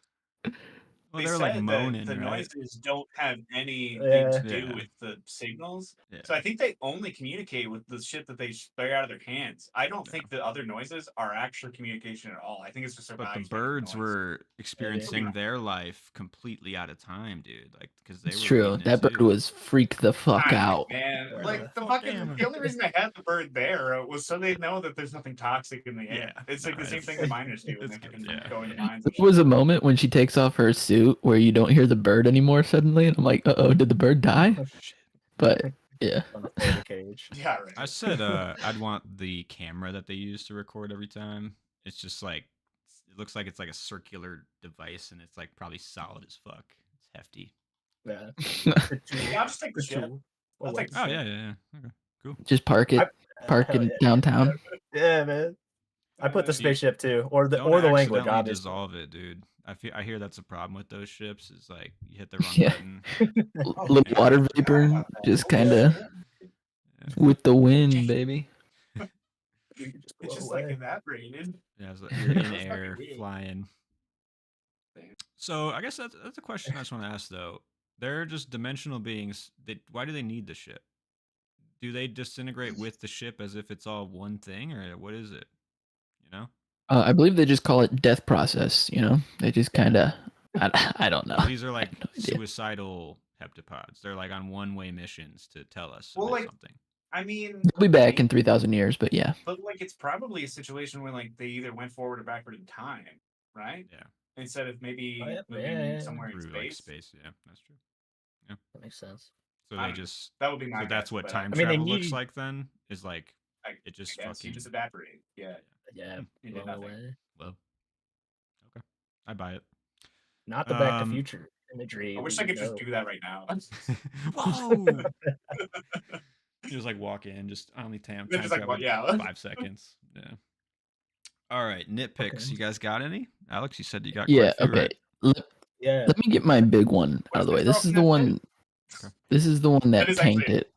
Well, They they're said like that moaning, the right? noises don't have anything Yeah. to do Yeah. with the signals. Yeah. So I think they only communicate with the shit that they spray out of their hands. I don't think the other noises are actually communication at all. I think it's just their But the bodies making birds noise. were experiencing their life completely out of time, dude. Like, because they it's were true. reading it That bird too. was freak the fuck God, out. man. Yeah. Like the Fuck fucking am I? the only reason I had the bird there was so they know that there's nothing toxic in the air. Yeah, It's like no, the same it's- thing the miners do when it's they good, fucking yeah. go into mines. There was a moment when she takes off her suit where you don't hear the bird anymore suddenly, and I'm like, oh, did the bird die? Oh, shit. But yeah, on the floor of the cage. Yeah, right. I said I'd want the camera that they use to record every time. It's just like it looks like it's like a circular device, and it's like probably solid as fuck. It's hefty. Yeah. Yeah, I'll just take the shit. I'll take the Oh shit. yeah. Okay, cool. just park it, park Hell in yeah. downtown. Yeah, man. I put the See, spaceship too, or the Don't language. accidentally Obviously. dissolve it, dude. I hear that's a problem with those ships. Is like you hit the wrong Yeah. button. Little water vapor, just kind of with the wind, baby. It's just like evaporated. Yeah, it's like you're in That's fucking air weird. flying. So I guess that's a question I just want to ask though. They're just dimensional beings. Why do they need the ship? Do they disintegrate with the ship as if it's all one thing, or what is it? You know? I believe they just call it death process. You know, they just kind of. I don't know. So these are like no idea. suicidal heptapods. They're like on one-way missions to tell us Well, about like, something. I mean, They'll be back in maybe, 3,000 years, but yeah. but like it's probably a situation where like they either went forward or backward in time, right? Yeah, Instead of Oh, maybe yeah, moving yeah. somewhere in through like space. space. Yeah, that's true. Yeah. That makes sense. So I they don't know. just That would be so my that's guess, what but time I mean, they travel looks need. like then is like I, it I just guess you fucking just evaporate. Yeah, Yeah, you did blow nothing. away. well. Okay, I buy it. Not the Back to Um, Future imagery. I wish I We could just know. do that right now. whoa! You just like walk in, just only time They're time just like, travel well, yeah. 5 seconds. Yeah. All right, Okay. nitpicks. You guys got any? Alex, you said you got quite a Yeah, few, okay. right? Yeah. Let me get my big one What out is of the way. this This is broken the up one. Okay. This is the one That that is tanked actually it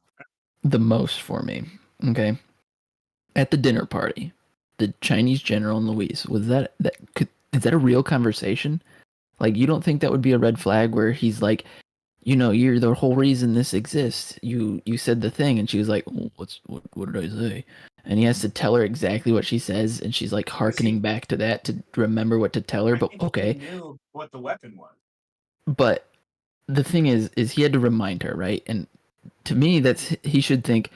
the most for me. Okay, at the dinner party, the Chinese general and Louise, is that a real conversation? Like, you don't think that would be a red flag where he's like, you're the whole reason this exists. You said the thing, and she was like, oh, what did I say? And he has to tell her exactly what she says, and she's like because hearkening back to that to remember what to tell her. I But think he okay, knew what the weapon was. but the thing is he had to remind her, right? And to me, he should think,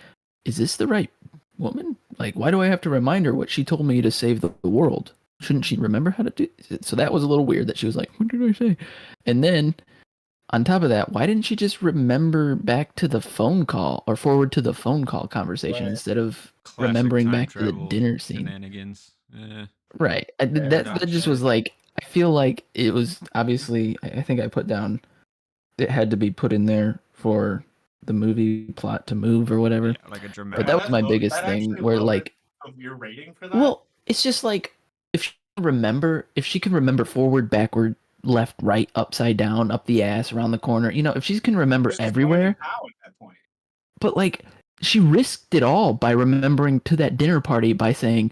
is this the right woman? Like, why do I have to remind her what she told me to save the world? Shouldn't she remember how to do it? So that was a little weird that she was like, what did I say? And then on top of that, why didn't she just remember back to the phone call or forward to the phone call conversation Right. instead of Classic remembering time back to the travel dinner scene? shenanigans. Right. Yeah, That just was like, I feel like it was obviously, I think I put down, it had to be put in there for the movie plot to move or whatever. Yeah, like a But dramatic. that was my biggest That thing actually where lowered like, your rating for that. well, it's just like if she can remember forward, backward, left, right, upside down, up the ass, around the corner, if she can remember She's going everywhere, to how at that point. but like she risked it all by remembering to that dinner party by saying,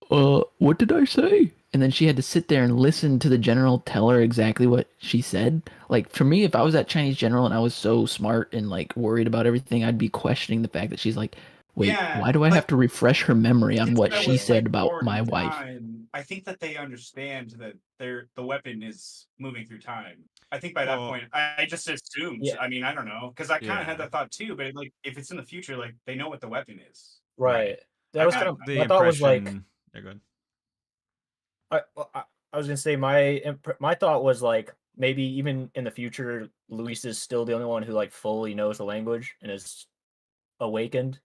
what did I say? And then she had to sit there and listen to the general tell her exactly what she said. Like, for me, if I was that Chinese general and I was so smart and like worried about everything, I'd be questioning the fact that she's like, wait, Yeah, why do I but have to refresh her memory on since what that she was like said about forward my in wife? time, I think that they understand that the weapon is moving through time. I think by that Well, point, I just assumed. Yeah. I mean, I don't know, because I kind of had yeah. that thought too. But like, if it's in the future, like they know what the weapon is. Right. That I was I kind got don't of know. the my thought was like impression. Yeah, go ahead. I was gonna say my thought was like maybe even in the future Luis is still the only one who like fully knows the language and is awakened.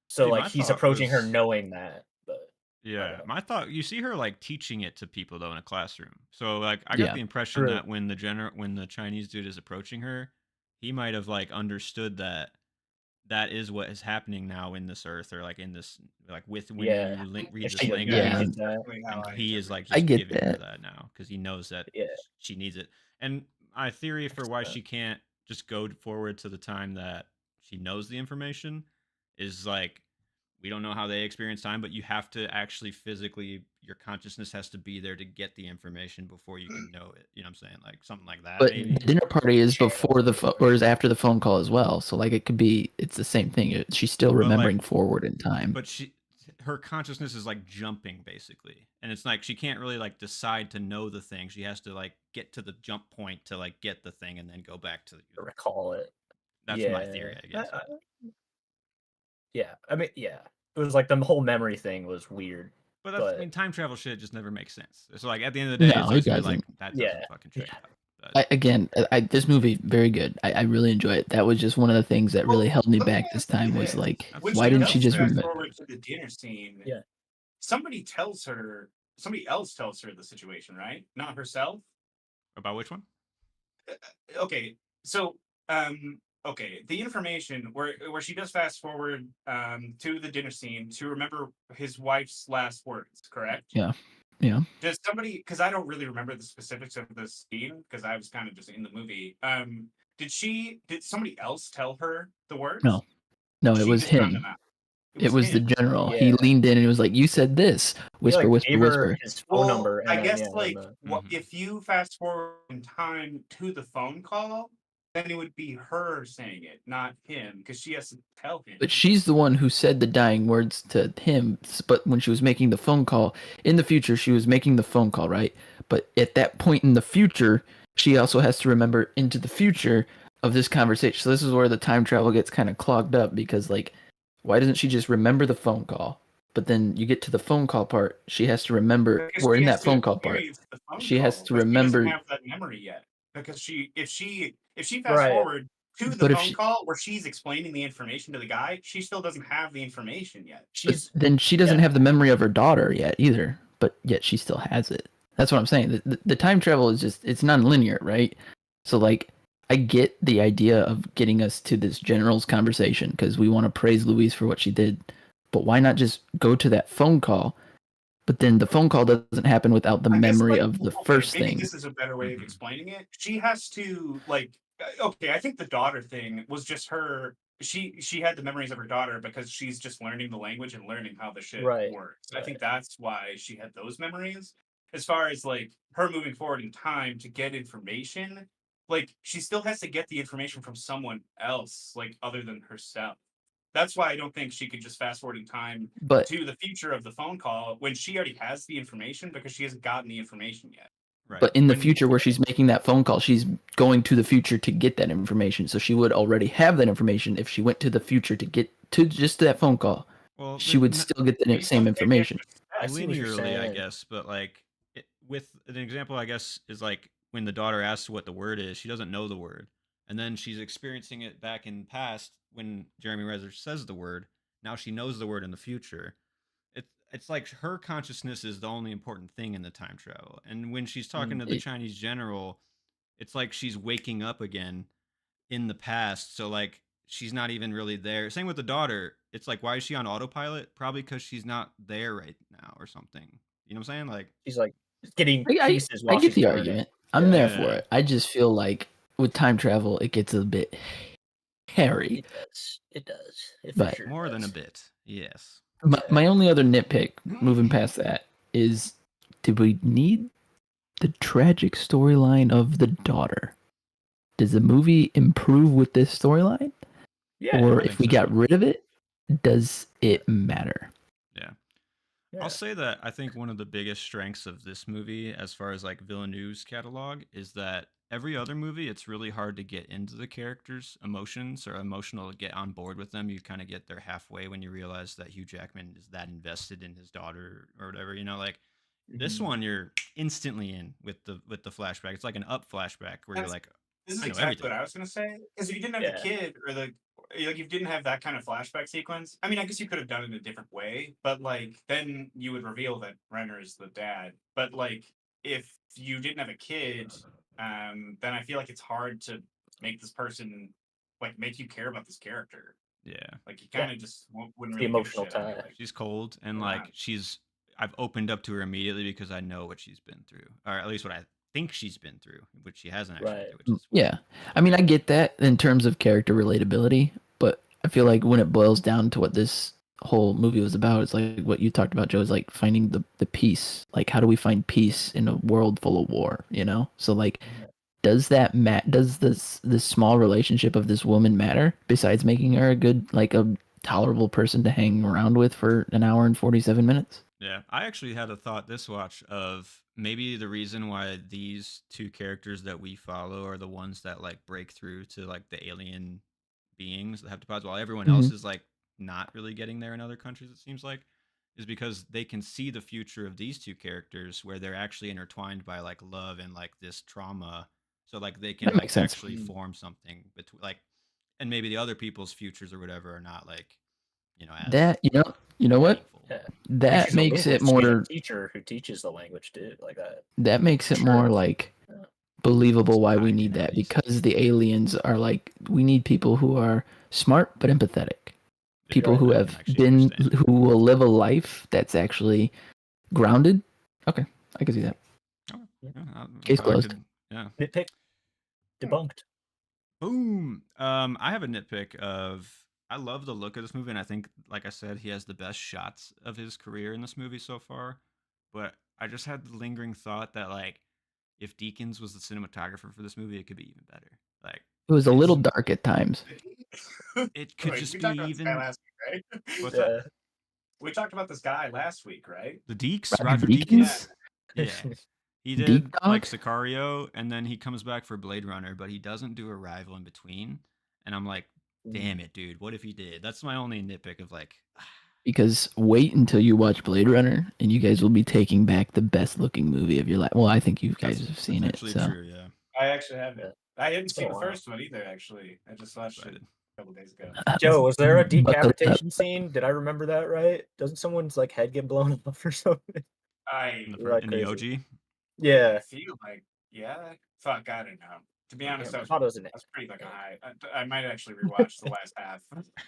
So See, like my he's thought approaching her was, knowing that. But I yeah, don't know. my thought. You see her like teaching it to people though in a classroom. So like, I got Yeah. the impression True. that when the Chinese dude is approaching her, he might have like understood that that is what is happening now in this earth or like in this like with when Yeah. you read If this she language. Yeah. imagines that. Definitely how And I he is interpret like I just get giving her that. that now because he knows that Yeah. she needs it. And my theory for why she can't just go forward to the time that she knows the information is like we don't know how they experience time, but you have to actually physically your consciousness has to be there to get the information before you can know it. You know what I'm saying? Like something like that, But maybe. the dinner party is Channel before or is after the phone call as well. So like it's the same thing. She's still But remembering like, forward in time. but her consciousness is like jumping basically, and it's like she can't really like decide to know the thing. She has to like get to the jump point to like get the thing and then go back to. Recall it. That's my theory, I guess. Yeah. I mean, yeah. It was like the whole memory thing was weird. But that's, I But mean, time travel shit just never makes sense. So like at the end of the day, No, it's it just like doesn't. that Yeah, doesn't fucking check yeah. out. But This movie very good. I really enjoy it. That was just one of the things that really Well, held me let me back this ask you time was this: like, that's when why she didn't fair. she does just fast remember? forward to the dinner scene, Yeah. somebody else tells her the situation, right? Not herself. About which one? Okay, so okay, the information where she does fast forward to the dinner scene to remember his wife's last words, correct? Yeah. Yeah. Does somebody, because I don't really remember the specifics of the scene because I was kind of just in the movie. Did somebody else tell her the words? No, it She was just found him. them out. It was the him. general. Yeah. He leaned in and he was like, "You said this." He Whisper, like whisper, gave her whisper. his phone Well, number and I then guess yeah, like then what Mhm. if you fast forward in time to the phone call, then it would be her saying it, not him, because she has to tell him. But she's the one who said the dying words to him. But when she was making the phone call in the future, she was making the phone call, right? But at that point in the future, she also has to remember into the future of this conversation. So this is where the time travel gets kind of clogged up because like why doesn't she just remember the phone call? But then you get to the phone call part, she has to remember, Because or she in has that to phone call part, experience the phone she has call, to but she doesn't remember. have that memory yet. Because if she fast Right. forward to the But if phone she, call where she's explaining the information to the guy, she still doesn't have the information yet. but She's then she doesn't yeah. have the memory of her daughter yet either. But yet she still has it. That's what I'm saying. The time travel is just, it's non-linear, right? So like, I get the idea of getting us to this general's conversation because we want to praise Louise for what she did. But why not just go to that phone call? But then the phone call doesn't happen without the I guess, memory like, of the okay, first maybe thing. this is a better way of Mhm. explaining it. She has to okay, I think the daughter thing was just her. She had the memories of her daughter because she's just learning the language and learning how the shit Right. works. I Right. think that's why she had those memories. As far as like her moving forward in time to get information, like she still has to get the information from someone else, like other than herself. That's why I don't think she could just fast forward in time But to the future of the phone call when she already has the information because she hasn't gotten the information yet. Right. but in the When future where she's making that phone call, she's going to the future to get that information. So she would already have that information if she went to the future to get to just that phone call. well, She would n- still get the Maybe same maybe information. extra I steps. see what you're linearly, I saying. guess, but like with an example, I guess is like when the daughter asks what the word is, she doesn't know the word, and then she's experiencing it back in past when Jeremy Renner says the word. Now she knows the word in the future. It's like her consciousness is the only important thing in the time travel, and when she's talking to the It, Chinese general, it's like she's waking up again in the past. So like she's not even really there. Same with the daughter. It's like why is she on autopilot? Probably because she's not there right now or something. You know what I'm saying? Like She's like getting I, I pieces I while get she's the learning. argument. I'm Yeah. there for yeah, it. I just feel like with time travel, it gets a bit hairy. It does. It does. It for But sure more than a does. bit. Yes. my only other nitpick, moving past that, is did we need the tragic storyline of the daughter? Does the movie improve with this storyline? Yeah. Or I if think we so. got rid of it, does it matter? Yeah. Yeah. I'll say that I think one of the biggest strengths of this movie, as far as like Villeneuve's catalog, is that every other movie, it's really hard to get into the characters' emotions or emotional to get on board with them. You kind of get there halfway when you realize that Hugh Jackman is that invested in his daughter or whatever. You know, like this Mhm. one, you're instantly in with the flashback. It's like an up flashback where you're That's like, This is I know exactly everything. what I was gonna say. Because if you didn't have the Yeah. kid or the like, if you didn't have that kind of flashback sequence, I mean, I guess you could have done it a different way, but like then you would reveal that Renner is the dad. But like if you didn't have a kid, then I feel like it's hard to make this person like make you care about this character. Yeah. Like you Yeah. kind of just wouldn't The really give a emotional shit tie. anyway. She's cold and Yeah. like I've opened up to her immediately because I know what she's been through. Or at least what I think she's been through, which she hasn't actually been Right. through, which is weird. Yeah. I mean, I get that in terms of character relatability, but I feel like when it boils down to what this whole movie was about, it's like what you talked about, Joe, is like finding the peace. Like, how do we find peace in a world full of war, you know? So, like, does this small relationship of this woman matter besides making her a good, like, a tolerable person to hang around with for an hour and 47 minutes? Yeah. I actually had a thought this watch of maybe the reason why these two characters that we follow are the ones that like break through to like the alien beings, the heptapods, while everyone Hmm. else is like not really getting there in other countries, it seems like, is because they can see the future of these two characters where they're actually intertwined by like love and like this trauma. So like they can That like makes sense. actually form something between like, and maybe the other people's futures or whatever are not like, as That, you know what? meaningful. Yeah. Like That she's a makes it linguist. She's a more teacher who teaches the language too, like that. that makes it Sure. more like Yeah. believable why I we mean, need at that, least. because the aliens are like, we need people who are smart but empathetic, people Right. who That can have actually been, understand you. who will live a life that's actually grounded. Okay, I can see that. Oh, yeah, I'm Case glad I closed. could. Yeah. Nitpick debunked. Boom. I have a nitpick of. I love the look of this movie, and I think, like I said, he has the best shots of his career in this movie so far. But I just had the lingering thought that, like, if Deakins was the cinematographer for this movie, it could be even better. Like, It was a it's little dark at times. it could Wait, just we be talked about this guy even. last week, right? What's that? Yeah. We talked about this guy last week, right? The Deeks, Roger Roger Yeah. Deakins. Yeah, he Deep did like Dog. Sicario, and then he comes back for Blade Runner, but he doesn't do Arrival in between. And I'm like, damn it, dude. What if he did? That's my only nitpick of like. Because wait until you watch Blade Runner, and you guys will be taking back the best looking movie of your life. Well, I think you guys That's have seen it. potentially So true. Yeah, I actually haven't. Yeah. I hadn't It's been seen a the while. first one either. Actually, I just watched it excited. a couple days ago. Joe, was there a Buckle up. decapitation scene? Did I remember that right? Doesn't someone's like head get blown off or something? I Like In the crazy. OG. Yeah. feel like, yeah. Fuck, I don't know. To be honest, Damn, I I was thought it was an. pretty fucking high. I might actually rewatch the last half.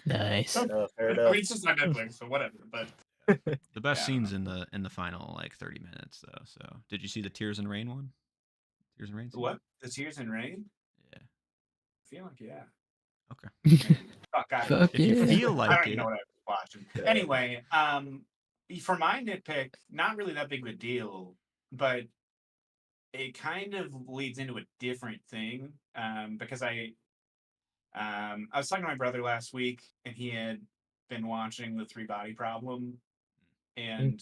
Nice. Fair enough. I mean, it's just on Netflix, so whatever. But The best Yeah, I scenes in the final like 30 minutes though. So did you see the Tears and Rain one? Tears and Rain scene? what? The Tears and Rain? Yeah. I feel like, yeah. Okay. Maybe. Fuck, I don't know. Fuck If you yeah. feel I like don't even know it. what I was watching. Yeah. Anyway, for my nitpick, not really that big of a deal, but it kind of leads into a different thing. Because I was talking to my brother last week, and he had been watching the Three Body Problem, and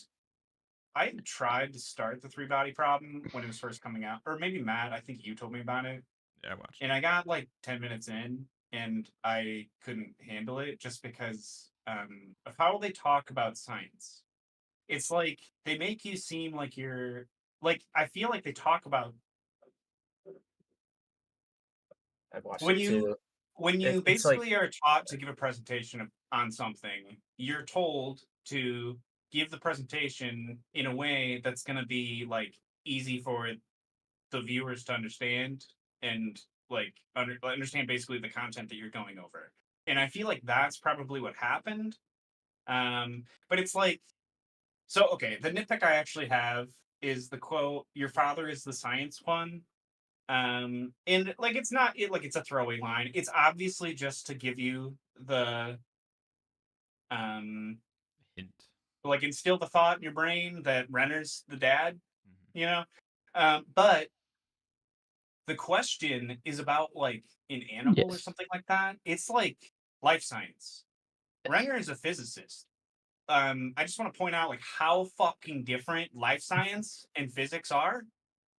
I had tried to start the Three Body Problem when it was first coming out, or maybe Matt. I think you told me about it, Yeah, I watched. and I got like 10 minutes in, and I couldn't handle it just because of how they talk about science. It's like they make you seem like you're like I feel like they talk about I watched when it you too. when you It's like basically are taught to give a presentation on something, you're told to give the presentation in a way that's going to be like easy for the viewers to understand and like understand basically the content that you're going over. And I feel like that's probably what happened. But it's like, so okay, the nitpick I actually have is the quote, "Your father is the science one." And like it's not like it's a throwaway line. It's obviously just to give you the um Hint. like instill the thought in your brain that Renner's the dad, Mhm. you know. But the question is about like an animal or Yes. something like that. It's like life science. Renner is a physicist. I just want to point out like how fucking different life science and physics are.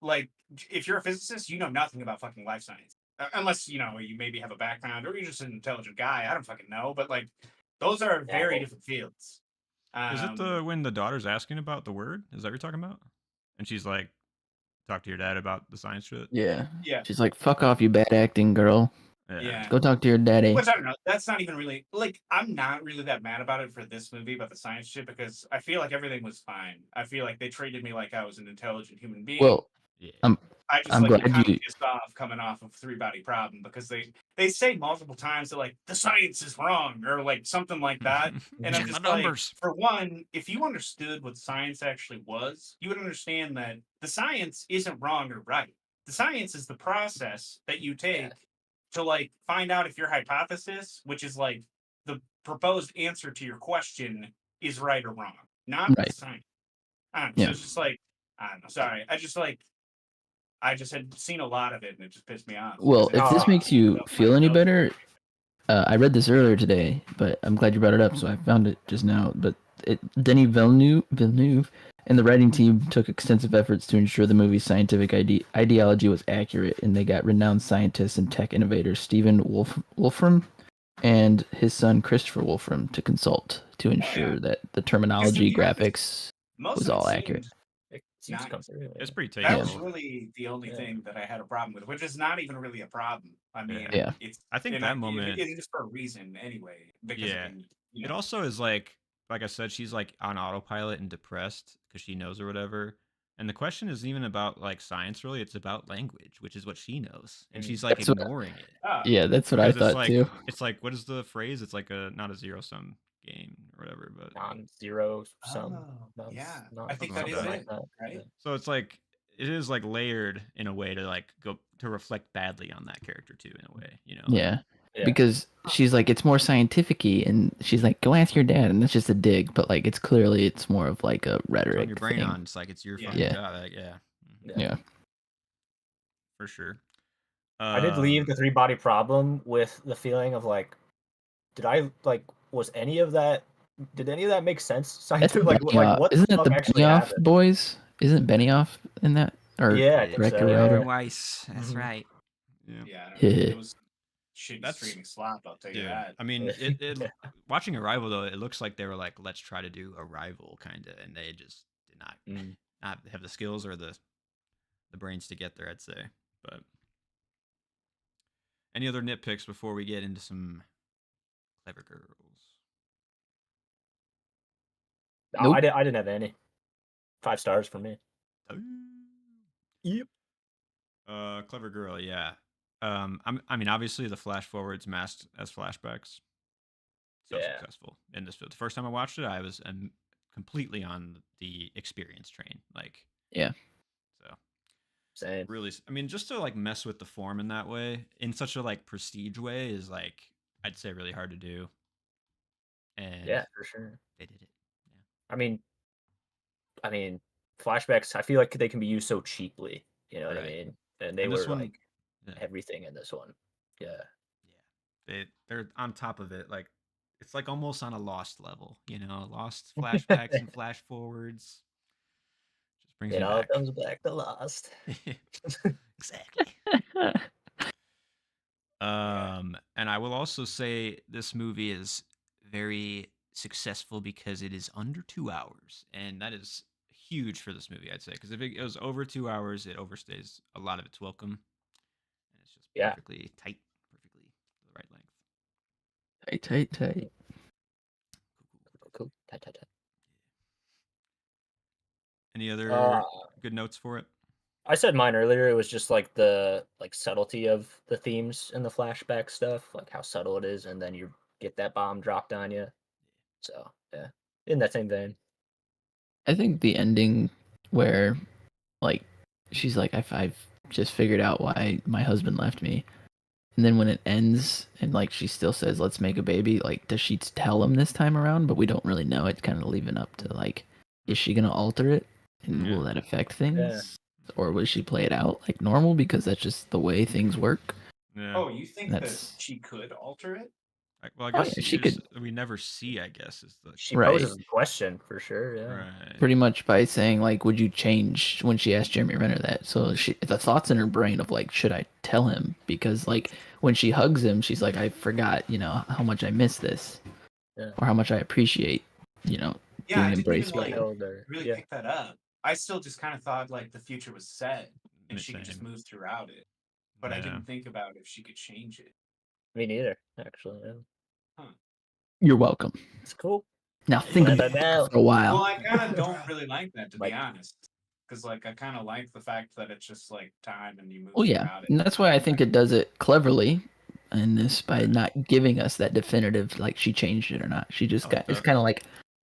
Like, if you're a physicist, you know nothing about fucking life science, unless you know you maybe have a background or you're just an intelligent guy. I don't fucking know, but like, those are very Apple. different fields. Is it the when the daughter's asking about the word? Is that what you're talking about? And she's like, talk to your dad about the science shit. Yeah. Yeah, She's like, fuck off, you bad acting girl. yeah. Go talk to your daddy. Which I don't know. That's not even really like I'm not really that mad about it for this movie about the science shit because I feel like everything was fine. I feel like they treated me like I was an intelligent human being. Well, Yeah. I just I'm like glad kind of you. pissed off coming off of Three Body Problem because they say multiple times that like the science is wrong or like something like that. And I'm Check the just like, numbers. for one, if you understood what science actually was, you would understand that the science isn't wrong or right. The science is the process that you take to like find out if your hypothesis, which is like the proposed answer to your question, is right or wrong, not the Right. science. I don't know. So Yeah. it's just like I don't know. Sorry, I just had seen a lot of it and it just pissed me off. Well, because if it this fucked makes you up feel my any intelligence. better, I read this earlier today, but I'm glad you brought it up. So I found it just now. But Denis Villeneuve and the writing team took extensive efforts to ensure the movie's scientific ideology was accurate, and they got renowned scientists and tech innovators Stephen Wolfram and his son Christopher Wolfram to consult to ensure that the terminology, the end, graphics most was of it all seemed accurate. It seems to come nice. through. It's pretty That tasteful. was really the only thing that I had a problem with, which is not even really a problem. I mean, Yeah. it's I think and that moment. it is for a reason anyway. Because Yeah. I mean, It also is like I said, she's like on autopilot and depressed because she knows or whatever. And the question isn't even about like science, really. It's about language, which is what she knows, and she's like That's what. ignoring it Yeah, that's what I because thought too. it's like what is the phrase? It's like a not a zero sum game or whatever, but Non-zero sum. yeah, Not I think that something is like it, that. right? Yeah. so it's like it is like layered in a way to like go to reflect badly on that character too, in a way, you know. Yeah. Yeah. Because she's like, it's more scientific-y, and she's like, go ask your dad, and that's just a dig, but like it's clearly it's more of like a Turn rhetoric your brain thing. on. It's like it's your Yeah. fucking Yeah. job. Like, yeah. Yeah. For sure. I did leave the Three Body Problem with the feeling of like, did I like was any of that? Did any of that make sense? That's Scientific, like Benioff. what Isn't the it fuck the actually Benioff happened? boys? Isn't Benioff in that? Or Yeah, I think director, so. writer? Weiss. That's Mhm. right. Yeah, I don't know. Yeah. It was shitty That's- streaming slop. I'll tell you Dude, that. I mean, watching Arrival though, it looks like they were like, let's try to do Arrival kind of, and they just did not have the skills or the brains to get there. I'd say. But any other nitpicks before we get into some clever girls? No, Nope. I didn't have any. 5 stars for me. Yep. Clever girl, yeah. I mean, obviously the flash forwards masked as flashbacks. So Yeah. successful in this film. The first time I watched it, I was completely on the experience train. Like, Yeah. So Same. really, I mean, just to like mess with the form in that way, in such a like prestige way, is like I'd say really hard to do. And Yeah, for sure. they did it. Yeah. I mean, flashbacks. I feel like they can be used so cheaply. You know what I Right. mean? And they And this were one, like yeah, everything in this one. Yeah. they're on top of it. Like it's like almost on a Lost level, Lost flashbacks and flash forwards. Just brings It me all back. comes back to Lost. Exactly. And I will also say this movie is very successful because it is under 2 hours, and that is huge for this movie, I'd say. Because if it goes over 2 hours, it overstays a lot of its welcome, and it's just Yeah. perfectly tight, perfectly the right length. Tight. Cool. Tight. Any other Uh, good notes for it? I said mine earlier. It was just like the subtlety of the themes and the flashback stuff, like how subtle it is, and then you get that bomb dropped on you. So yeah, in that same vein. I think the ending where, like, she's like, I've just figured out why my husband left me. And then when it ends and, like, she still says, let's make a baby, like, does she tell him this time around? But we don't really know. It's kind of leaving up to, like, is she going to alter it? And will that affect things? Yeah. Or will she play it out like normal? Because that's just the way things work. Yeah. Oh, you think that That's- she could alter it? Well, I Oh, guess yeah, she could. we never see. I guess is the She Right. poses a question for sure. Yeah. right. Pretty much by saying, like, would you change when she asked Jeremy Renner that? So the thoughts in her brain of, like, should I tell him? Because, like, when she hugs him, she's like, I forgot, how much I miss this. Yeah. Or how much I appreciate, Yeah, being I didn't embraced even by like you. really Yeah. pick that up. I still just kind of thought like the future was set and she could just Same. move throughout it. But I Yeah. didn't think about if she could change it. Me neither, actually. Yeah. You're welcome. It's cool. Now think Glad about I know. it for a while. Well, I kind of don't really like that, to be Like- honest. Because like I kind of like the fact that it's just like time and you move Oh yeah, throughout it. and that's why I think it does it cleverly in this by not giving us that definitive like she changed it or not. She just I got like it's that. kind of like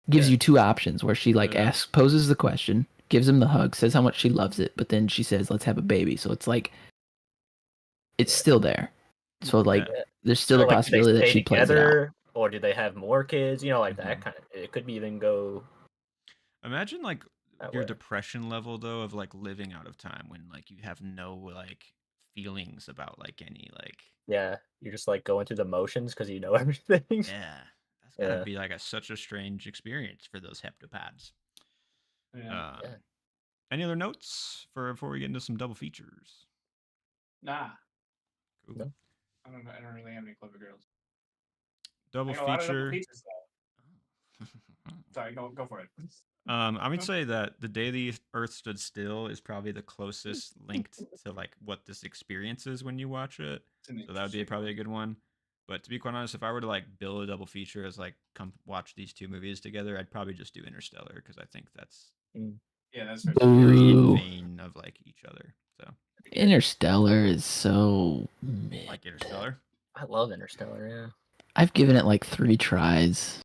gives Yeah. you two options where she like Yeah. poses the question, gives him the hug, says how much she loves it, but then she says let's have a baby. So it's like it's still there. So like Yeah. there's still Or, a like, do they possibility that stay she plays it out. together, or do they have more kids? Like that Mhm. kind of. It could even go Imagine like that your way. depression level though of like living out of time when like you have no like feelings about like any like Yeah, you're just like going through the motions because you know everything. yeah. That's gotta Yeah. be like such a strange experience for those heptapods. Yeah. Yeah. Any other notes before we get into some double features? Nah, Cool. No. I don't really have any clever girls. Double I got a lot of double feature. features though. Sorry, go for it. I would say that the day the Earth stood still is probably the closest linked to like what this experience is when you watch it. So that would be probably a good one. But to be quite honest, if I were to like build a double feature as like come watch these two movies together, I'd probably just do Interstellar because I think that's Yeah, that's very in Boo. vein of like each other. So Interstellar is so mid. like Interstellar. I love Interstellar. Yeah. I've given it like 3 tries.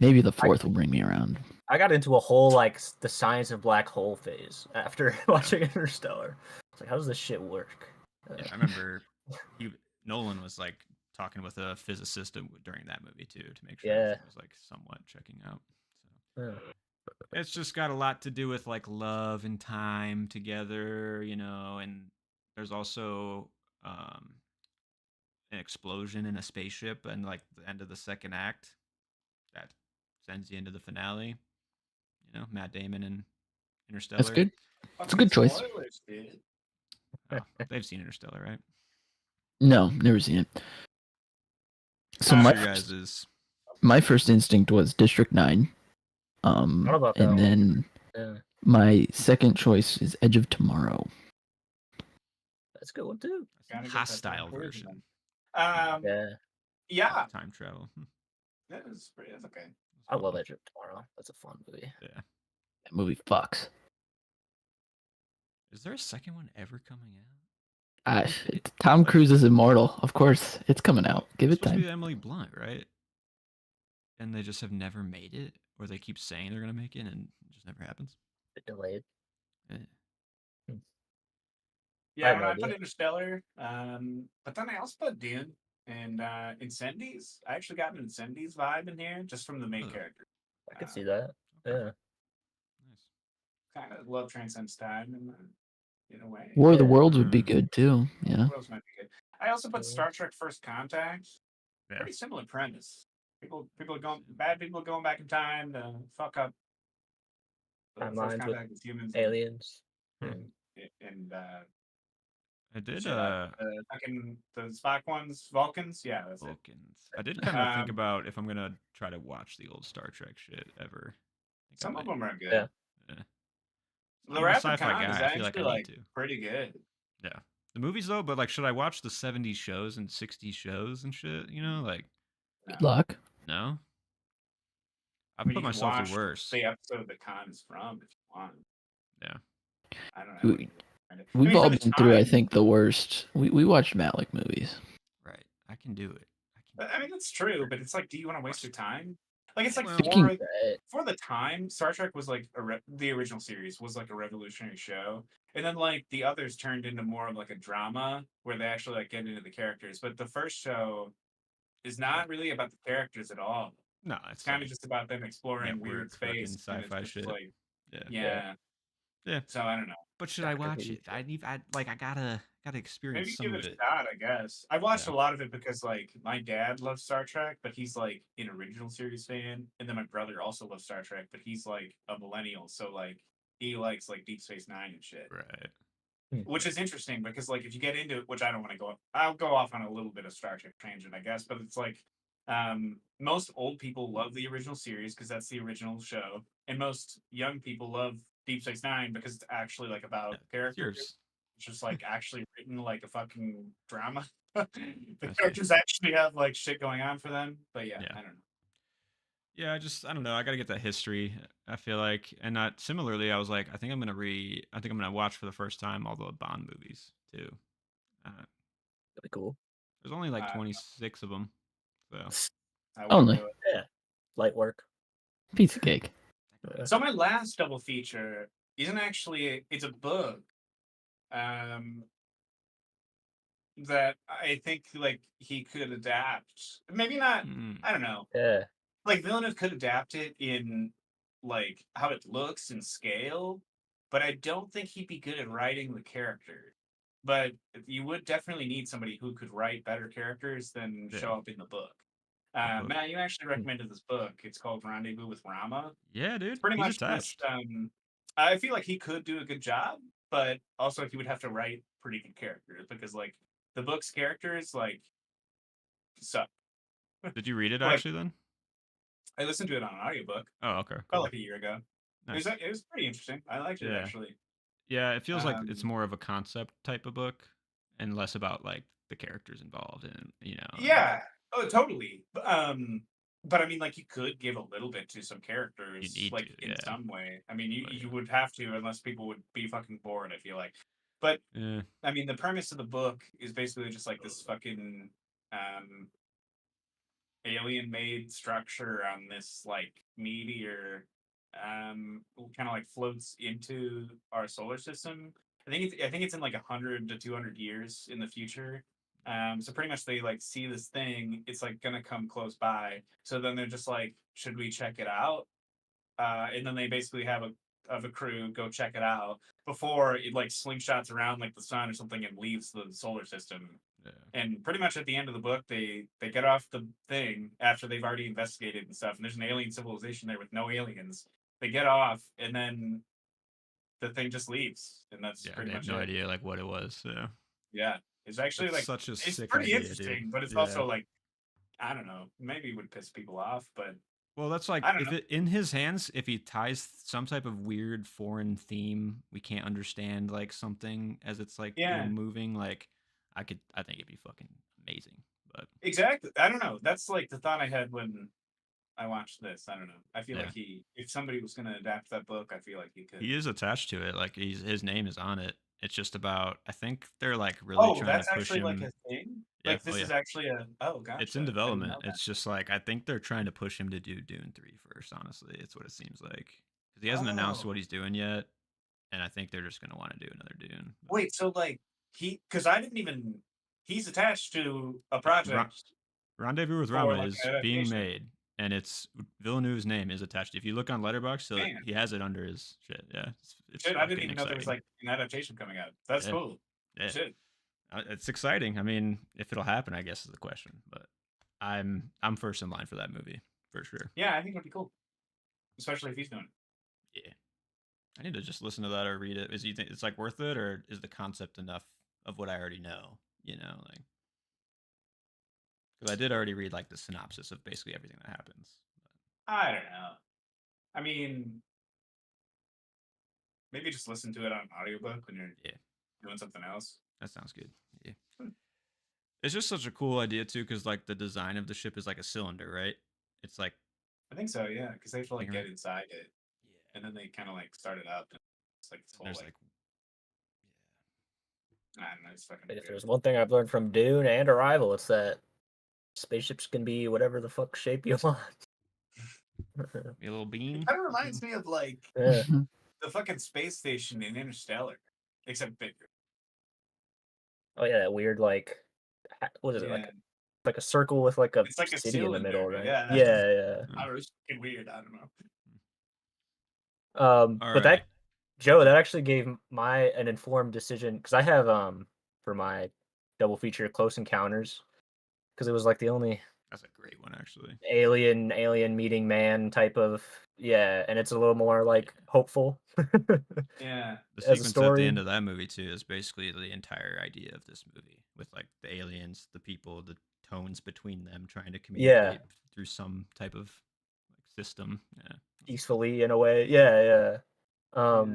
Maybe the 4th will bring me around. I got into a whole like the science of black hole phase after watching Interstellar. It's like, how does this shit work? Yeah, I remember Nolan was like talking with a physicist during that movie too to make sure Yeah. everything was like somewhat checking out. So Yeah. it's just got a lot to do with like love and time together, and there's also an explosion in a spaceship and like the end of the second act that sends you into the finale. Matt Damon and Interstellar. That's good. It's a good choice. Spoilers, dude. Oh, they've seen Interstellar, right? No, never seen it. So Uh, my What's your first, guys's? my first instinct was District 9. What about that And one? then Yeah, my second choice is Edge of Tomorrow. that's a good one too. That's the Gotta get that Tom hostile Cruise version. one. Yeah, Yeah, Time travel. that's okay. I love Edge of Tomorrow. That's a fun movie. Yeah. That movie fucks. Is there a second one ever coming out? Tom like- Cruise is immortal. Of course, it's coming out. Give It's it supposed to time. be Emily Blunt, right? And they just have never made it, or they keep saying they're gonna make it, and it just never happens. Bit delayed. Eh. I Yeah, have when no I put idea. Interstellar, but then I also put Dune and Incendies. I actually got an Incendies vibe in here just from the main Oh. character. I could see that. Okay. Yeah. Nice. Kind of love transcends time in a way. War of the Yeah. Worlds would be good too. Yeah. What else might be good? I also put Mhm. Star Trek First Contact. Yeah. Pretty similar premise. People are going bad. People are going back in time to fuck up the first Timelines with contact with humans aliens. Hmm. and I did shit. Fucking the Spock ones, Vulcans. Yeah, that's it. Vulcans. I did kind of think Um, about if I'm gonna try to watch the old Star Trek shit ever. I think I Some of might. them are good. Yeah. Yeah. The I'm a Wrath of sci-fi Khan is guy. I feel like I actually need like to. pretty good. Yeah. The movies though, but like, should I watch the '70s shows and '60s shows and shit? You know, like, Good luck. no. I I've mean, put you can myself through watch worse. the episode that Khan is from if you want. Yeah. I don't know. We, I we've mean, for all the been through, I time, think, the worst. We watched Malick movies. Right. I can do it. I can. I mean, that's true, but it's like, do you want to waste your time? Like, it's like Well- Speaking- Right. for the time, Star Trek was like the original series was like a revolutionary show, and then like the others turned into more of like a drama where they actually like get into the characters. But the first show is not really about the characters at all. No, It's kind of just about them exploring weird network fucking space, and it's sci-fi just shit. like, Yeah. yeah. Yeah. So I don't know. But should I Doctor watch Who it? I gotta experience Maybe some give of it a it. shot, I guess. I watched Yeah. a lot of it because like my dad loves Star Trek, but he's like an original series fan, and then my brother also loves Star Trek, but he's like a millennial, so like he likes like Deep Space Nine and shit. Right. Which is interesting because like if you get into it, which I don't want to go, I'll go off on a little bit of Star Trek tangent, I guess, but it's like most old people love the original series because that's the original show, and most young people love Deep Space Nine because it's actually like about Yeah, it's characters. yours. It's just like actually written like a fucking drama. The see. characters actually have like shit going on for them. But yeah, Yeah. I don't know. Yeah, I don't know. I gotta get that history. I feel like, and not similarly, I was like, I think I'm gonna watch for the first time all the Bond movies too. That'd be cool. There's only like Uh, 26 of them, so I wouldn't Only. do it. Yeah. Light work. Piece of cake. So my last double feature isn't actually it's a book. That I think like he could adapt. Maybe not. mm, I don't know. Yeah. Like Villeneuve could adapt it in like how it looks and scale, but I don't think he'd be good at writing the character. But you would definitely need somebody who could write better characters than Yeah. show up in the book. book? Matt, you actually recommended this book. It's called Rendezvous with Rama. yeah, dude, It's pretty he's much attached. just. I feel like he could do a good job, but also he would have to write pretty good characters because like the book's characters like suck. Did you read it Like actually then? I listened to it on an audiobook Oh, okay, about cool. like a year ago. Nice. It was pretty interesting. I liked it Yeah. actually. Yeah, it feels like it's Um, more of a concept type of book and less about like the characters involved and Yeah. Oh, totally. But I mean, like you could give a little bit to some you characters, need like to, in yeah. some way. I mean, But you would have to, unless people would be fucking bored. I feel like, but yeah. I mean, the premise of the book is basically just like this fucking um alien made structure on this like meteor kind of like floats into our solar system. I think it's in like 100 to 200 years in the future. So pretty much they like see this thing, it's like gonna come close by, so then they're just like, should we check it out? And then they basically have a crew go check it out before it like slingshots around like the sun or something and leaves the solar system. Yeah. And pretty much at the end of the book, they get off the thing after they've already investigated and stuff. And there's an alien civilization there with no aliens. They get off, and then the thing just leaves, and that's Yeah, pretty they have much no it. idea like what it was. So Yeah, is actually That's like such a it's sick pretty idea, interesting, dude. but it's Yeah. also like I don't know, maybe it would piss people off, but Well, that's like I don't if know. it in his hands, if he ties some type of weird foreign theme we can't understand, like something as it's like Yeah, moving, like I think it'd be fucking amazing. But exactly. I don't know. That's like the thought I had when I watched this. I don't know. I feel yeah, like if somebody was gonna adapt that book, I feel like he could. he is attached to it. Like his name is on it. It's just about I think they're like really Oh, trying to that's push actually like him. a thing. Yeah, Like oh this yeah, is actually a. Oh, it's in gotcha. I didn't development. know that. It's just like I think they're trying to push him to do Dune 3 first. Honestly, it's what it seems like because he hasn't announced Oh, what he's doing yet, and I think they're just gonna want to do another Dune. But wait. So like because I didn't even. He's attached to a Ren- project Rendezvous with for Rama like is an being adaptation. made, and it's Villeneuve's name is attached. If you look on Letterboxd, so Man, he has it under his shit. Yeah, it's shit! I didn't fucking even know there was exciting. like an adaptation coming out. That's Yeah, cool. yeah, Shit. it's exciting. I mean, if it'll happen, I guess is the question. But I'm first in line for that movie for sure. Yeah, I think it'd be cool, especially if he's doing it. Yeah, I need to just listen to that or read it. Is you think it's like worth it, or is the concept enough of what I already know? You know, like because I did already read like the synopsis of basically everything that happens. I don't know. I mean, maybe just listen to it on audiobook when you're Yeah, doing something else. that sounds good. Yeah. Hmm. It's just such a cool idea too, because like the design of the ship is like a cylinder, right? It's like I think so, yeah, because they have to like thinking get right. inside it, Yeah, and then they kind of like start it up, and it's like this and whole there's like like I don't know, it's fucking If weird. there's one thing I've learned from Dune and Arrival, it's that spaceships can be whatever the fuck shape you want. a little It bean. kind of reminds me of like Yeah. the fucking space station in Interstellar, except bigger. Oh yeah, that weird like, what is it Yeah, like a circle with like a it's like a city in the middle, cylinder. right? Yeah, Yeah, I don't know, it's fucking weird. I don't know. yeah. All But right. that Joe, that actually gave an informed decision because I have for my double feature Close Encounters because it was like the only That's a great one, actually. alien meeting man type of, yeah, and it's a little more like Yeah. hopeful Yeah, The as a sequence at the story. end of that movie too is basically the entire idea of this movie, with like the aliens, the people, the tones between them trying to Yeah, communicate through some type of like system. Yeah. peacefully in a way. Yeah. yeah.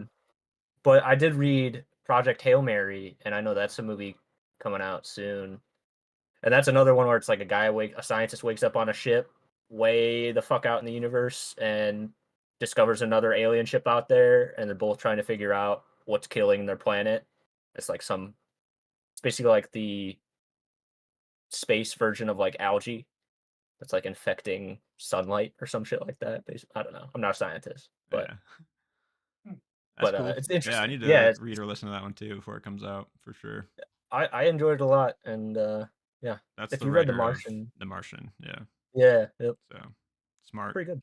But I did read Project Hail Mary, and I know that's a movie coming out soon. And that's another one where it's like a scientist wakes up on a ship way the fuck out in the universe and discovers another alien ship out there, and they're both trying to figure out what's killing their planet. It's like it's basically like the space version of like algae that's like infecting sunlight or some shit like that. I don't know. I'm not a scientist, but Yeah. Hmm. That's cool. it's Yeah, I interesting. need Yeah, to read or listen to that one too before it comes out for sure. I enjoyed it a lot, and yeah, That's if the you read The writer of Martian, The Martian. Yeah. yeah, yep, So smart. pretty good.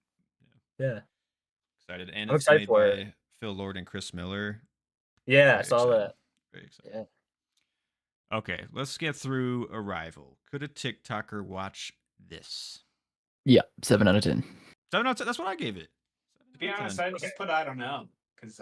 Yeah. Yeah, Excited. And I'm it's excited made for it. by Phil Lord and Chris Miller. Yeah, I Very saw excited. that. Very excited. Yeah, Okay, let's get through Arrival. Could a TikToker watch this? Yeah, 7 out of 10. 7 out of 10. That's what I gave it. To be 7 out of honest, 10. I just put I don't know because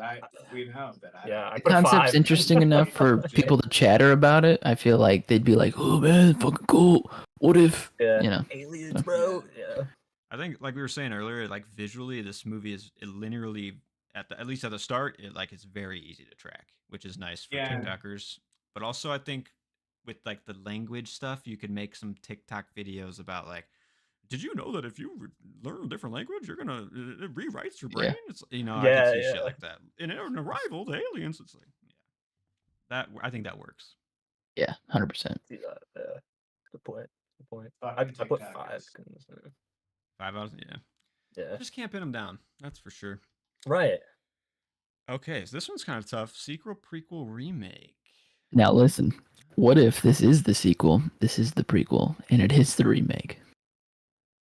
we know that I don't yeah, I The know. put concept's 5. interesting enough for people to chatter about it. I feel like they'd be like, "Oh man, fucking cool. What if?" Yeah, You know. aliens, bro. Yeah, I think, like we were saying earlier, like visually, this movie is it linearly at least at the start, it's very easy to track, which is nice for Yeah, TikTokers. But also, I think with like the language stuff, you could make some TikTok videos about like, did you know that if you learn a different language, you're gonna it rewrites your brain? Yeah. It's I could yeah, see shit yeah. like that. In an Arrival, the aliens. It's like, yeah, that I think that works. Yeah, 100%. See that, yeah. Good point. Good point. fucking I put 5. TikTokers. 'Cause, 5 hours, yeah. yeah, Just can't pin them down. That's for sure. right. Okay, so this one's kind of tough. Sequel, prequel, remake. Now listen. What if this is the sequel, this is the prequel, and it is the remake?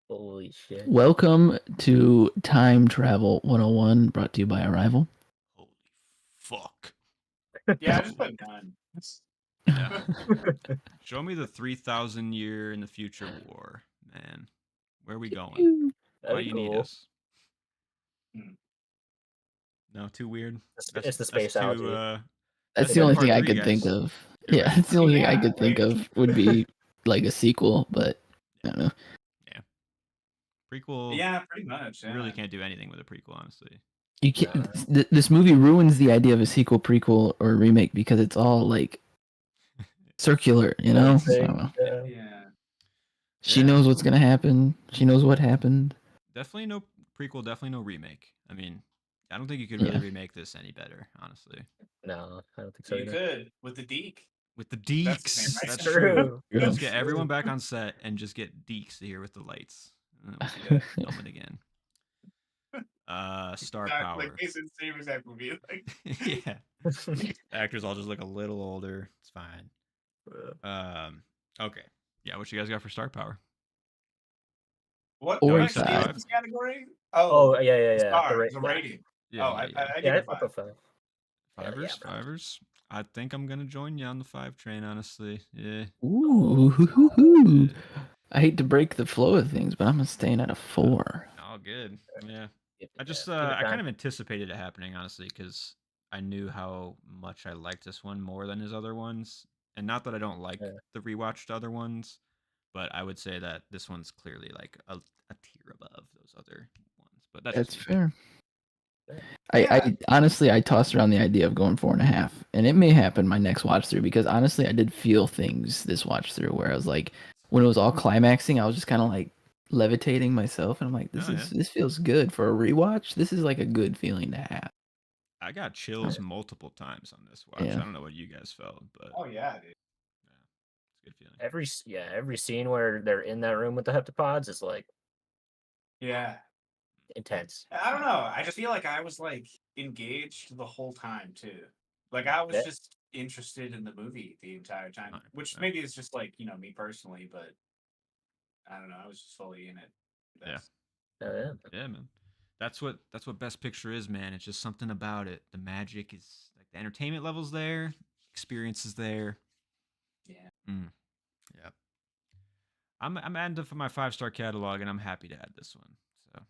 Holy shit. Welcome to Time Travel 101, brought to you by Arrival. Holy fuck. Yeah, I just put none. Yeah. Show me the 3,000 year in the future war, man. Where are we going? Why That'd be you need cool. us? Hmm. No, too weird. It's the space too. algae. That's And the then only part thing I three, could think guys. of. You're Yeah, right. it's the only thing I Yeah, could think like- of would be like a sequel, but I don't know. Prequel. Yeah, pretty much. You really yeah. can't do anything with a prequel, honestly. You can't. Nah. This movie ruins the idea of a sequel, prequel, or remake because it's all like circular. You know, I Thing, don't know. yeah. Yeah. She Yeah. knows what's gonna happen. She knows what happened. Definitely no prequel. Definitely no remake. I mean, I don't think you could Yeah. really remake this any better, honestly. No, I don't think so You either. could with the Deke. With the That's his name, deeks, right? that's That's true. true. Yeah. Just get everyone back on set and just get deeks here with the lights. And then we can film it again. Star power. Like it's the same exact movie. Like, Yeah. Actors all just look a little older. It's fine. Okay. Yeah, what you guys got for star power? what Or actually is five. this category? Oh yeah. The, Star, ra- the yeah. rating. Yeah, Oh, yeah, yeah. I Yeah, give it I five. put 5. Fivers, yeah, fivers. I think I'm gonna join you on the 5 train, honestly. Yeah. Ooh. Yeah. I hate to break the flow of things, but I'm staying at a 4. All good. Yeah. I just Keep it I kind down. of anticipated it happening, honestly, because I knew how much I liked this one more than his other ones. And not that I don't like Yeah. the rewatched other ones, but I would say that this one's clearly like a tier above those other ones. But that's That's just me. fair. Yeah. I honestly I tossed around the idea of going 4.5, and it may happen my next watch through because honestly I did feel things this watch through where I was like, when it was all climaxing, I was just kind of like levitating myself, and I'm like, Oh, yeah. this feels good for a rewatch. This is like a good feeling to have. I got chills multiple times on this watch. Yeah. I don't know what you guys felt, but Oh yeah, dude. yeah, it's a good feeling. Every scene where they're in that room with the heptapods is like Yeah. intense. I don't know. I just feel like I was like engaged the whole time too. Like I was Yeah. just interested in the movie the entire time, which 100%. maybe is just like me personally, but I don't know. I was just fully in it. Yeah. Oh, yeah. Yeah, man. That's what Best Picture is, man. It's just something about it. The magic is like the entertainment level's there, experience is there. Yeah. Yeah. I'm adding for my 5-star catalog, and I'm happy to add this one. So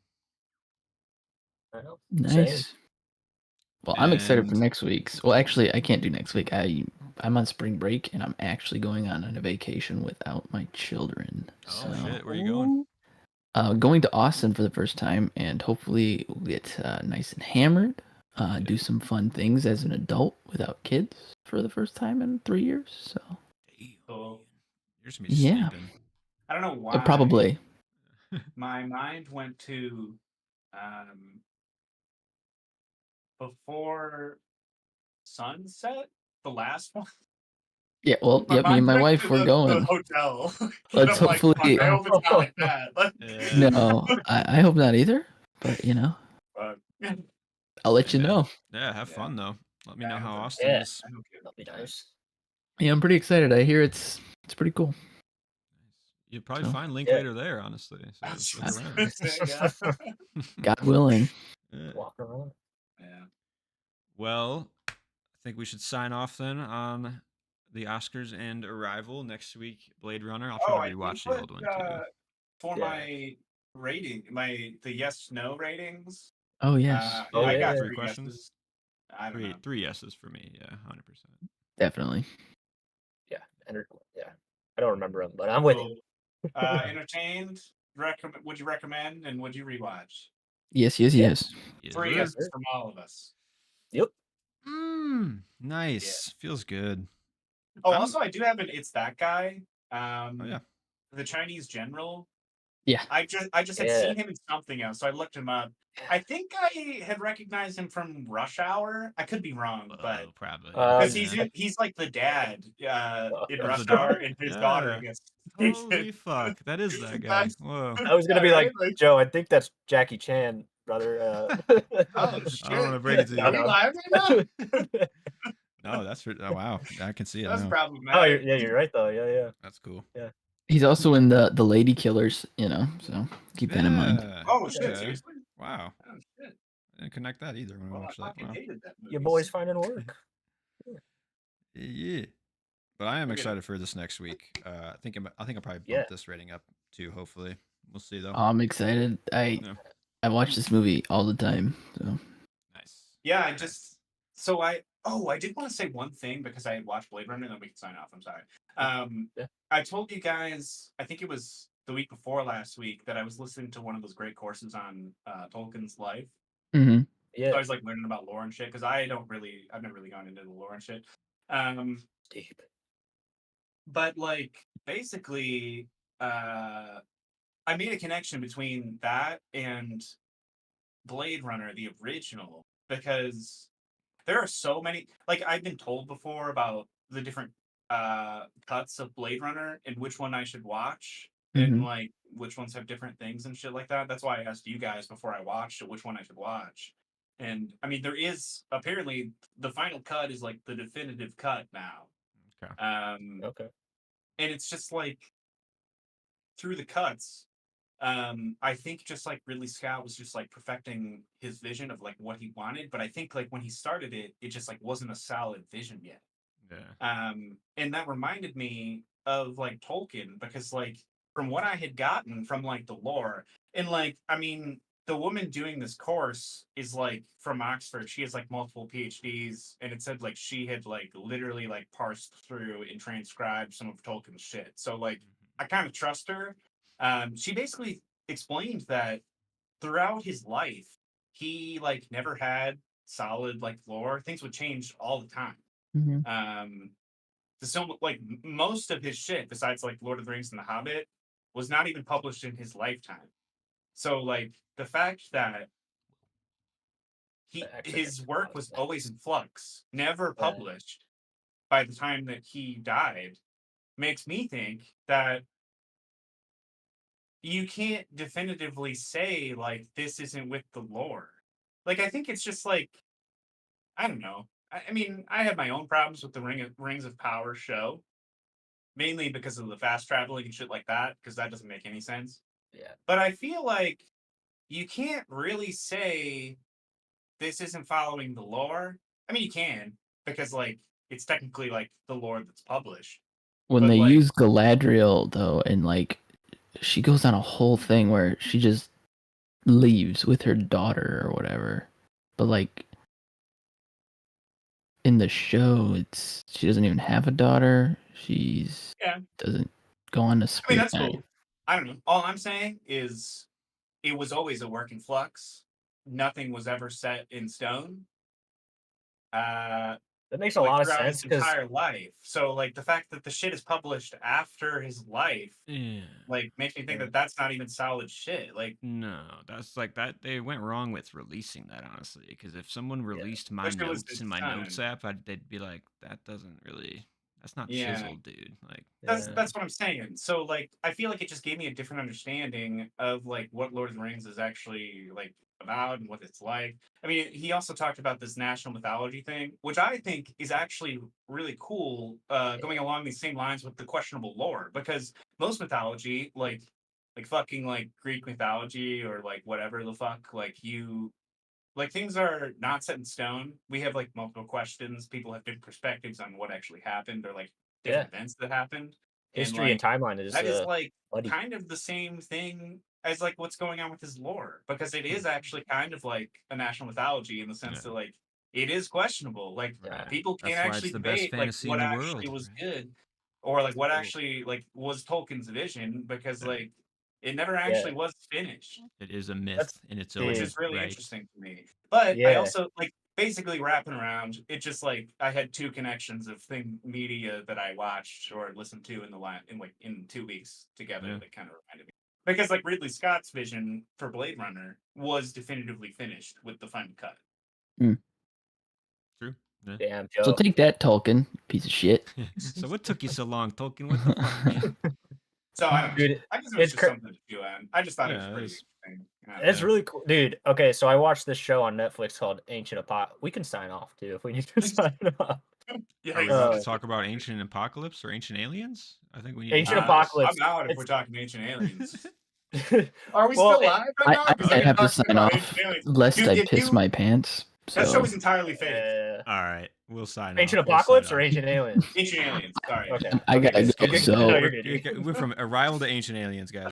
I know. Nice. Same. Well, I'm excited for And- next week's. Well, actually, I can't do next week. I'm on spring break, and I'm actually going on a vacation without my children. oh so, shit, where are you going? Going to Austin for the first time, and hopefully we'll get nice and hammered. Do some fun things as an adult without kids for the first time in 3 years. So Damn, Cool. man. You're just gonna be Yeah. sleeping. I don't know why. probably. My mind went to Before Sunset, the last one. Yeah. Well, My yep. Me and mind my went wife to we're the going. hotel. Let's I'm like, hopefully. fuck, I hope it's not like that. Like, Yeah. No, I hope not either. But fuck. I'll let you Hey, man. know. Yeah, have Yeah. fun though. Let me know I how hope Austin Yeah. is. I hope you- That'll be nice. Yeah, I'm pretty excited. I hear it's pretty cool. You'll probably So, find yeah. Linklater there, honestly. So That's look what I around. was gonna say, yeah. God willing. Yeah. Walk around. Yeah. Well, I think we should sign off then on the Oscars and Arrival next week. Blade Runner. I'll try I to rewatch did the old one too. For Yeah. my rating, the yes/no ratings. Oh yes, I yeah, got yeah. 3 questions? yeses. I don't know. Three yeses for me. Yeah, 100%. definitely. Yeah. Yeah. I don't remember them, but I'm with Cool. you. Entertained. Would you recommend and would you rewatch? Yes. Yeah. Yes. Yes, 3 sir. yeses from all of us. Yep. Nice. Feels good. Oh, I'm- also I do have an It's That Guy. Oh yeah. The Chinese general. Yeah. I just had Yeah. seen him in something else, so I looked him up. I think I had recognized him from Rush Hour. I could be wrong, but Oh, probably. because yeah. he's like the dad in Of the Rush daughter? Hour, and his daughter Yeah. gets Holy fuck, that is that guy. That's- Whoa. I was gonna be right? like, Joe, I think that's Jackie Chan, brother. Oh shit! I don't want to break it to you. Are we live right now? No, that's oh wow. I can see it That's now. problematic. Oh, you're right though. Yeah. That's cool. He's also in the Lady Killers. So keep that in mind. Yeah. Oh shit! Okay. Seriously? Wow. Oh shit! I didn't connect that either when we Well, I watched that. fucking Wow. hated that movie. Your boy's finding work. Yeah. But I am Okay. excited for this next week. I think I'll probably bump Yeah. this rating up too. Hopefully, we'll see though. I'm excited. I watch this movie all the time. So Nice. Yeah, I just So I did want to say one thing because I had watched Blade Runner, and then we can sign off. I'm sorry. Yeah. I told you guys, I think it was the week before last week, that I was listening to one of those great courses on Tolkien's life. Hmm. So I Yeah. was like learning about lore and shit because I've never really gone into the lore and shit. Deep. But like basically, uh, I made a connection between that and Blade Runner, the original, because there are so many. Like I've been told before about the different cuts of Blade Runner and which one I should watch, and Hmm. like which ones have different things and shit like that. That's why I asked you guys before I watched it which one I should watch. And I mean, there is apparently the final cut is like the definitive cut now. Okay. Okay. And it's just like through the cuts, I think just like Ridley Scott was just like perfecting his vision of like what he wanted, but I think like when he started it, it just like wasn't a solid vision yet. Yeah. And that reminded me of like Tolkien because like from what I had gotten from like the lore, and like I mean the woman doing this course is like from Oxford. She has like multiple PhDs, and it said like she had like literally like parsed through and transcribed some of Tolkien's shit. So like I kind of trust her. She basically explained that throughout his life, he like never had solid like lore. Things would change all the time. Hmm. Um, so like most of his shit, besides like Lord of the Rings and The Hobbit, was not even published in his lifetime. So like the fact that That actually his makes a lot work of was always sense. in flux, never Yeah. published by the time that he died, makes me think that you can't definitively say like this isn't with the lore. Like I think it's just like I don't know. I mean, I have my own problems with the Rings of Power show, mainly because of the fast traveling and shit like that, because that doesn't make any sense. Yeah. But I feel like you can't really say this isn't following the lore. I mean, you can because like it's technically like the lore that's published. When But they like, use Galadriel though, and like she goes on a whole thing where she just leaves with her daughter or whatever, but like in the show, it's she doesn't even have a daughter. She's yeah, doesn't go on to I mean spend. that's cool. I don't know. All I'm saying is it was always a work in flux. Nothing was ever set in stone. Uh, That makes a like lot of throughout sense his because entire life. So like the fact that the shit is published after his life, Yeah. like makes me think Yeah. that that's not even solid shit. Like No, that's like that. They went wrong with releasing that, honestly. Because if someone released my wish it was notes his in my notes son. app, they'd be like, "That doesn't really. That's not Yeah, chiseled, dude." Like, yeah. that's what I'm saying. So like I feel like it just gave me a different understanding of like what Lord of the Rings is actually like about and what it's like. I mean, he also talked about this national mythology thing, which I think is actually really cool, going along these same lines with the questionable lore, because most mythology, like fucking like Greek mythology or like whatever the fuck, like you like things are not set in stone. We have like multiple questions. People have different perspectives on what actually happened or like Yeah. different events that happened. And History and like timeline is that is like buddy. kind of the same thing as like what's going on with his lore because it is actually kind of like a national mythology in the sense that yeah, like it is questionable. Like right. people can't That's why it's actually the best debate like fantasy in what the actually world, was right? good or like what Ooh. actually like was Tolkien's vision because Yeah. like it never Yeah. actually was finished, It is a That's myth in its which own big. is really right. interesting to me. But I Yeah. also like basically wrapping around. It just like I had two connections of thing media that I watched or listened to in the in 2 weeks together Yeah. that kind of reminded me. Because like Ridley Scott's vision for Blade Runner was definitively finished with the final cut. Mm. True. Yeah. Damn, So Joe. take that, Tolkien, piece of shit. So what took you so long, Tolkien? What the fuck, man? So I don't know. Dude, I guess it was it's just something to do. And I just thought it was Yeah, pretty it's interesting. I don't it's know. really cool, dude. Okay, so I watched this show on Netflix called Ancient Apocalypse. We can sign off too if we need to sign off. Yeah, Are we about to Uh, talk about ancient apocalypse or ancient aliens? I think we need to Ancient do this. I'm Apocalypse. out if we're It's talking ancient aliens. Are we well, still live right now? I Because might we're have to talking sign about ancient off aliens. lest Dude, I if piss you my pants. that show So is entirely fake. All right, we'll sign Ancient off. We'll sign Apocalypse or off. Ancient Aliens? Ancient aliens. Sorry. Okay. I Okay, gotta good. go. Good. So No, we're, you're good. we're from arrival to ancient aliens, guys.